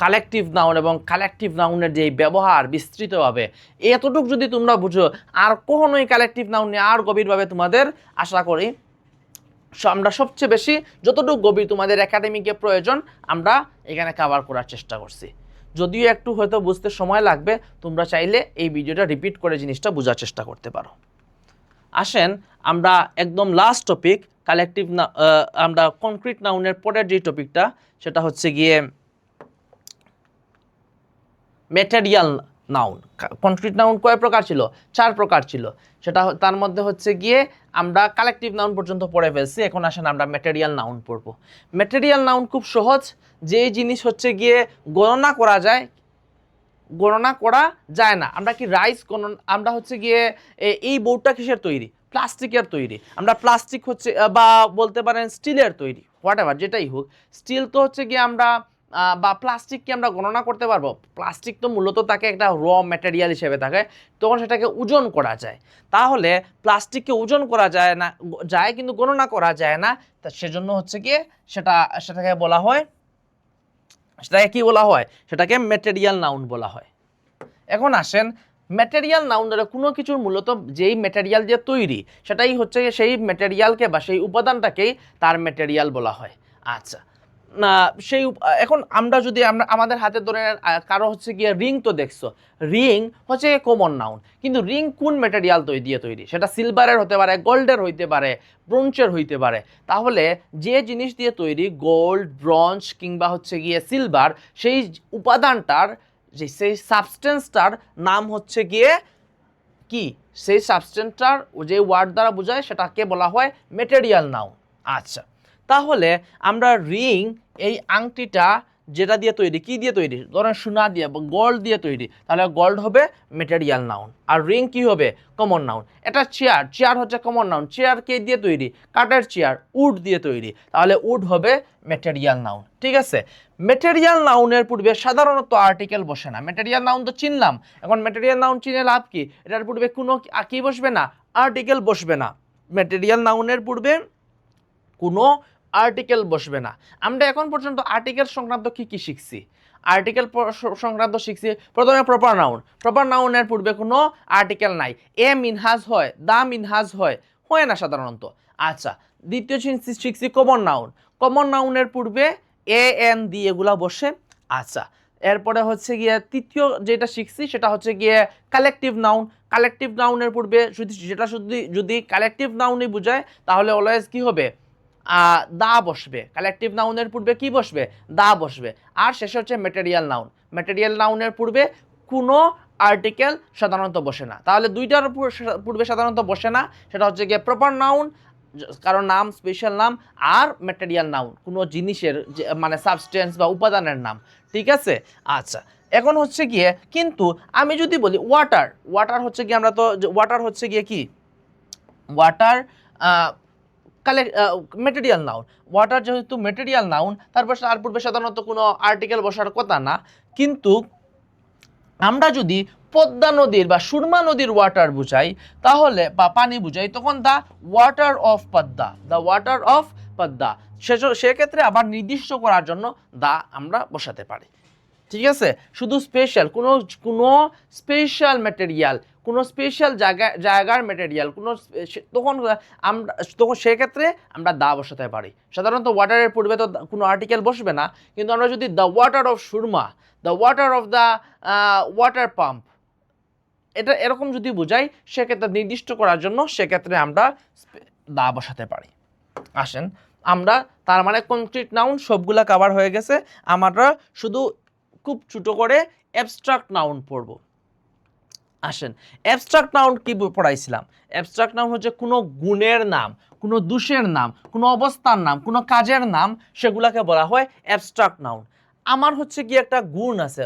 কালেকটিভ নাউন এবং কালেকটিভ নাউনের যে ব্যবহার বিস্তৃতভাবে এতটুকু যদি তোমরা বুঝো, আর কখনোই কালেকটিভ নাউন নিয়ে আর গভীরভাবে তোমাদের আশা করি আমরা সবচেয়ে বেশি যতটুকু গভীর তোমাদের একাডেমিকে প্রয়োজন আমরা এখানে কভার করার চেষ্টা করছি। যদিও একটু হয়তো বুঝতে সময় লাগবে, তোমরা চাইলে এই ভিডিওটা রিপিট করে জিনিসটা বোঝার চেষ্টা করতে পারো। আসেন আমরা একদম লাস্ট টপিক কালেকটিভ, আমরা কনক্রিট নাউনের পরের যে টপিকটা সেটা হচ্ছে গিয়ে ম্যাটেরিয়াল নাউন। কনক্রিট নাউন কয় প্রকার ছিল, 4 প্রকার ছিল, সেটা তার মধ্যে হচ্ছে গিয়ে আমরা কালেকটিভ নাউন পর্যন্ত পড়ে ফেলছি। এখন আসেন আমরা ম্যাটেরিয়াল নাউন পড়বো। ম্যাটেরিয়াল নাউন খুব সহজ, যে জিনিস হচ্ছে গিয়ে গণনা করা যায়, গণনা করা যায় না। আমরা কি রাইস আমরা হচ্ছে গিয়ে এই বোর্ডটা কিসের তৈরি, প্লাস্টিকের তৈরি, আমরা প্লাস্টিক হচ্ছে বা বলতে পারেন স্টিলের তৈরি, হোয়াট এভার যেটাই হোক, স্টিল তো হচ্ছে গিয়ে আমরা বা প্লাস্টিককে আমরা গণনা করতে পারবো। প্লাস্টিক তো মূলত তাকে একটা র ম্যাটেরিয়াল হিসেবে থাকে, তখন সেটাকে ওজন করা যায়। তাহলে প্লাস্টিককে ওজন করা যায় না, যায় কিন্তু গণনা করা যায় না, তা সেজন্য হচ্ছে গিয়ে সেটাকে বলা হয়, সেটাকে কি বলা হয়, সেটাকে ম্যাটেরিয়াল নাউন বলা হয়। এখন আসেন ম্যাটেরিয়াল নাউন দ্বারা কোনো কিছুর মূলত যেই ম্যাটেরিয়াল দিয়ে তৈরি সেটাই হচ্ছে সেই ম্যাটেরিয়ালকে বা সেই উপাদানটাকেই তার ম্যাটেরিয়াল বলা হয়। আচ্ছা, সেই এখন আমরা যদি আমাদের হাতে ধরে কারো হচ্ছে গিয়ে রিং, তো দেখছো রিং হচ্ছে কমন নাউন, কিন্তু রিং কোন ম্যাটেরিয়াল দিয়ে তৈরি, সেটা সিলভারের হতে পারে, গোল্ডের হইতে পারে, ব্রোঞ্জের হইতে পারে। তাহলে যে জিনিস দিয়ে তৈরি গোল্ড, ব্রোঞ্জ কিংবা হচ্ছে গিয়ে সিলভার, সেই উপাদানটার যে সেই সাবস্টেন্সটার নাম হচ্ছে গিয়ে কি, সেই সাবস্টেন্সটার যে ওয়ার্ড দ্বারা বোঝায় সেটাকে বলা হয় ম্যাটেরিয়াল নাউন। আচ্ছা, তাহলে আমরা রিং, এই আংটিটা যেটা দিয়ে তৈরি, কি দিয়ে তৈরি, ধরেন সোনা দিয়ে বা গোল্ড দিয়ে তৈরি, তাহলে গোল্ড হবে ম্যাটেরিয়াল নাউন, আর রিং কি হবে, কমন নাউন। এটা চেয়ার, চেয়ার হচ্ছে কমন নাউন, চেয়ার কে দিয়ে তৈরি, কাঠের চেয়ার, উড দিয়ে তৈরি, তাহলে উড হবে ম্যাটেরিয়াল নাউন। ঠিক আছে, ম্যাটেরিয়াল নাউনের পূর্বে সাধারণত আর্টিকেল বসে না। ম্যাটেরিয়াল নাউন তো চিনলাম, এখন ম্যাটেরিয়াল নাউন চিনে লাভ কি, এটার পূর্বে কোনো কি বসবে না, আর্টিকেল বসবে না। ম্যাটেরিয়াল নাউনের পূর্বে কোনো আর্টিকেল বসবে না। আমরা এখন পর্যন্ত আর্টিকেল সংক্রান্ত কি কি শিখছি, আর্টিকেল সংক্রান্ত শিখছি প্রথমে প্রপার নাউন, প্রপার নাউনের পূর্বে কোনো আর্টিকেল নাই, এ মিনহাজ হয়, দা মিনহাজ হয় না সাধারণত। আচ্ছা, দ্বিতীয় শিখছি কমন নাউন, কমন নাউনের পূর্বে এ এন দিয়ে এগুলা বসে। আচ্ছা, এরপরে হচ্ছে গিয়ে তৃতীয় যেটা শিখছি সেটা হচ্ছে গিয়ে কালেকটিভ নাউন, কালেকটিভ নাউনের পূর্বে যদি কালেকটিভ নাউনই বোঝায় তাহলে অলওয়েজ কি হবে, দা বসবে, কালেকটিভ নাউনের পূর্বে কি বসবে, দা বসবে। আর শেষে হচ্ছে ম্যাটেরিয়াল নাউন, ম্যাটেরিয়াল নাউনের পূর্বে কোনো আর্টিকেল সাধারণত বসে না। তাহলে দুইটার পূর্বে সাধারণত বসে না, সেটা হচ্ছে গিয়ে প্রপার নাউন, কারণ নাম, স্পেশাল নাম, আর ম্যাটেরিয়াল নাউন, কোনো জিনিসের মানে সাবস্টেন্স বা উপাদানের নাম। ঠিক আছে, আচ্ছা, এখন হচ্ছে গিয়ে কিন্তু আমি যদি বলি ওয়াটার, ওয়াটার হচ্ছে গিয়ে আমরা তো ওয়াটার হচ্ছে গিয়ে কি, ওয়াটার ম্যাটেরিয়াল নাউন, ওয়াটার যেহেতু ম্যাটেরিয়াল নাউন, তার পূর্বে সাধারণত কোনো আর্টিকেল বসার কথা না। কিন্তু আমরা যদি পদ্মা নদীর বা সুরমা নদীর ওয়াটার বুঝাই, তাহলে বা পানি বুঝাই, তখন the water of Padma, the water of Padma, সেক্ষেত্রে আবার নির্দিষ্ট করার জন্য দা আমরা বসাতে পারি। ঠিক আছে, শুধু স্পেশাল কোনো স্পেশাল ম্যাটেরিয়াল, কোনো স্পেশাল জায়গার ম্যাটেরিয়াল তখন সেক্ষেত্রে আমরা দা বসাতে পারি। সাধারণত ওয়াটারের পূর্বে তো কোনো আর্টিকেল বসবে না, কিন্তু আমরা যদি the water of Surma, the water of the water pump, এটা এরকম যদি বোঝাই, সেক্ষেত্রে নির্দিষ্ট করার জন্য সেক্ষেত্রে আমরা দা বসাতে পারি। আসেন আমরা, তার মানে কনক্রিট নাউন সবগুলা কভার হয়ে গেছে, আমরা শুধু খুব ছোট করে অ্যাবস্ট্রাক্ট নাউন পড়ব। আসেন, অ্যাবস্ট্রাক্ট নাউন কি পড়াইছিলাম, অ্যাবস্ট্রাক্ট নাউন হচ্ছে কোনো গুণের নাম, কোনো দোষের নাম, কোনো অবস্থার নাম, কোনো কাজের নাম, সেগুলাকে বলা হয় অ্যাবস্ট্রাক্ট নাউন। আমার হচ্ছে গিয়ে একটা গুণ আছে,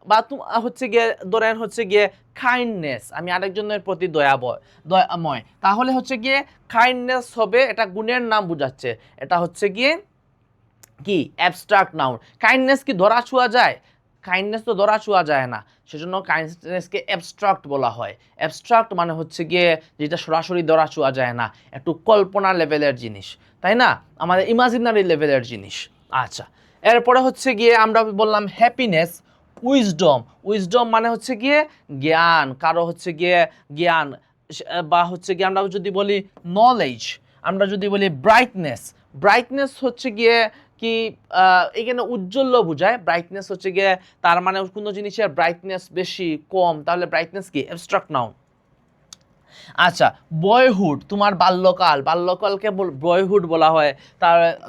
বা হচ্ছে গিয়ে ধরেন হচ্ছে গিয়ে কাইন্ডনেস, আমি আরেকজনের প্রতি দয়াময়, তাহলে হচ্ছে গিয়ে কাইন্ডনেস হবে, এটা গুণের নাম বোঝাচ্ছে, এটা হচ্ছে গিয়ে কি অ্যাবস্ট্রাক্ট নাউন। কাইন্ডনেস কি ধরা ছোঁয়া যায়? কাইন্ডনেস তো ধরা ছোঁয়া যায় না, সেজন্য কাইন্ডনেসকে অ্যাবস্ট্রাক্ট বলা হয়। অ্যাবস্ট্রাক্ট মানে হচ্ছে গিয়ে যেটা সরাসরি ধরা ছোঁয়া যায় না, একটু কল্পনা লেভেলের জিনিস, তাই না, আমাদের ইমাজিনারি লেভেলের জিনিস। আচ্ছা, এরপরে হচ্ছে গিয়ে আমরা বললাম হ্যাপিনেস। উইজডম, উইজডম মানে হচ্ছে গিয়ে জ্ঞান, কারো হচ্ছে গিয়ে জ্ঞান, বা হচ্ছে গিয়ে আমরা যদি বলি নলেজ, আমরা যদি বলি ব্রাইটনেস, ব্রাইটনেস হচ্ছে গিয়ে কি এখানে উজ্জ্বল বোঝায়। ব্রাইটনেস হচ্ছে গিয়ে তার মানে কোনো জিনিসের ব্রাইটনেস বেশি কম, তাহলে ব্রাইটনেস কি অ্যাবস্ট্রাক্ট নাউন। আচ্ছা, বয়হুড, তোমার বাল্যকাল, বাল্যকালকে বয়হুড বলা হয়।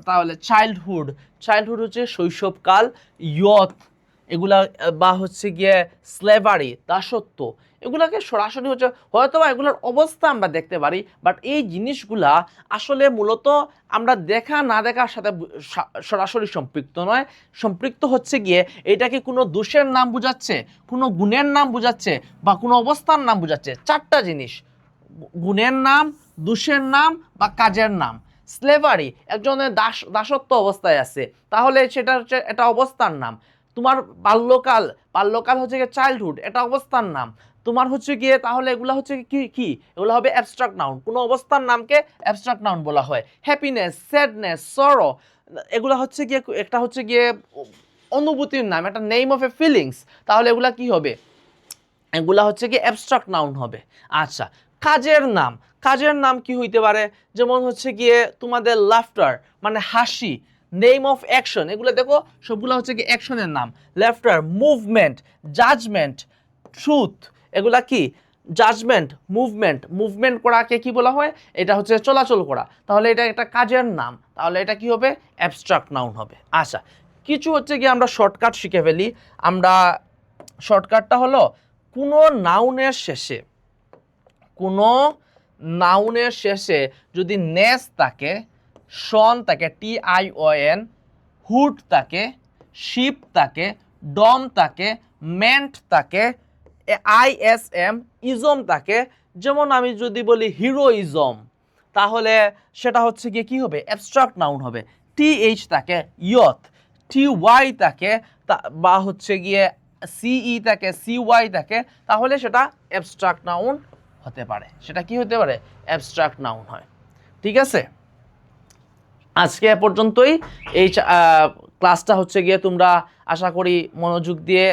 তাহলে চাইল্ডহুড, চাইল্ডহুড হচ্ছে শৈশবকাল। ইয়থ, এগুলা বা হচ্ছে গিয়ে স্লেভারি, দাসত্ব, এগুলাকে সরাসরি হচ্ছে হয়তো বা এগুলোর অবস্থা আমরা দেখতে পারি, বাট এই জিনিসগুলা আসলে মূলত আমরা দেখা না দেখার সাথে সরাসরি সম্পৃক্ত নয়। সম্পৃক্ত হচ্ছে গিয়ে এটাকে কোনো দোষের নাম বোঝাচ্ছে, কোনো গুণের নাম বোঝাচ্ছে, বা কোনো অবস্থার নাম বোঝাচ্ছে। চারটা জিনিস: গুণের নাম, দোষের নাম, বা কাজের নাম। স্লেভারি, একজনের দাসত্ব অবস্থায় আছে, তাহলে সেটা হচ্ছে এটা অবস্থার নাম। তোমার বাল্যকাল, বাল্যকাল হচ্ছে গিয়ে চাইল্ডহুড, এটা অবস্থার নাম। তোমার হচ্ছে গিয়ে তাহলে এগুলো হচ্ছে কি কি এগুলো হবে অ্যাবস্ট্রাক্ট নাউন, কোনো অবস্থার নামকে অ্যাবস্ট্রাক্ট নাউন বলা হয়। হ্যাপিনেস, স্যাডনেস, সরো, এগুলো হচ্ছে গিয়ে একটা হচ্ছে গিয়ে অনুভূতির নাম, একটা নেম অফ এ ফিলিংস, তাহলে এগুলা কি হবে? এগুলা হচ্ছে কি অ্যাবস্ট্রাক্ট নাউন হবে। আচ্ছা, কাজের নাম, কাজের নাম কি হইতে পারে? যেমন হচ্ছে গিয়ে তোমাদের লাফটার মানে হাসি, নেম অফ অ্যাকশন, এগুলো দেখো সবগুলো হচ্ছে কি অ্যাকশনের নাম। লাফটার, মুভমেন্ট, জাজমেন্ট, ট্রুথ, এগুলা কি জাজমেন্ট, মুভমেন্ট, মুভমেন্ট করাকে কি বলা হয়? এটা হচ্ছে চলাচল করা, তাহলে এটা একটা কাজের নাম, তাহলে এটা কি হবে? অ্যাবস্ট্রাক্ট নাউন হবে। আচ্ছা, কিছু হচ্ছে কি আমরা শর্টকাট শিখে ফেলি। আমরা শর্টকাটটা হলো কোনো নাউনের শেষে, কোনো নাউনের শেষে যদি নেস থাকে, শন থাকে, TION, হুড থাকে, শিপ থাকে, ডম থাকে, মেন্ট থাকে, ISM, ইজম থাকে। যেমন আমি যদি বলি হিরোইজম, তাহলে সেটা হচ্ছে গিয়ে কি হবে? অ্যাবস্ট্রাক্ট নাউন হবে। TH থাকে, ইয়থ, TY থাকে, বা হচ্ছে গিয়ে CE থাকে, CY থাকে, তাহলে সেটা অ্যাবস্ট্রাক্ট নাউন হতে পারে। সেটা কি হতে পারে? অ্যাবস্ট্রাক্ট নাউন হয়। ঠিক আছে, আজকে এ পর্যন্তই। এই ক্লাসটা হচ্ছে গিয়ে তোমরা আশা করি মনোযোগ দিয়ে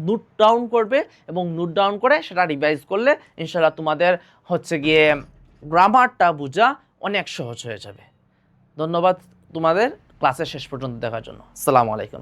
নোট ডাউন করবে, এবং নোট ডাউন করে সেটা রিভাইজ করলে ইনশাআল্লাহ তোমাদের হচ্ছে গিয়ে গ্রামারটা বোঝা অনেক সহজ হয়ে যাবে। ধন্যবাদ তোমাদের ক্লাসের শেষ পর্যন্ত দেখার জন্য। আসসালামু আলাইকুম।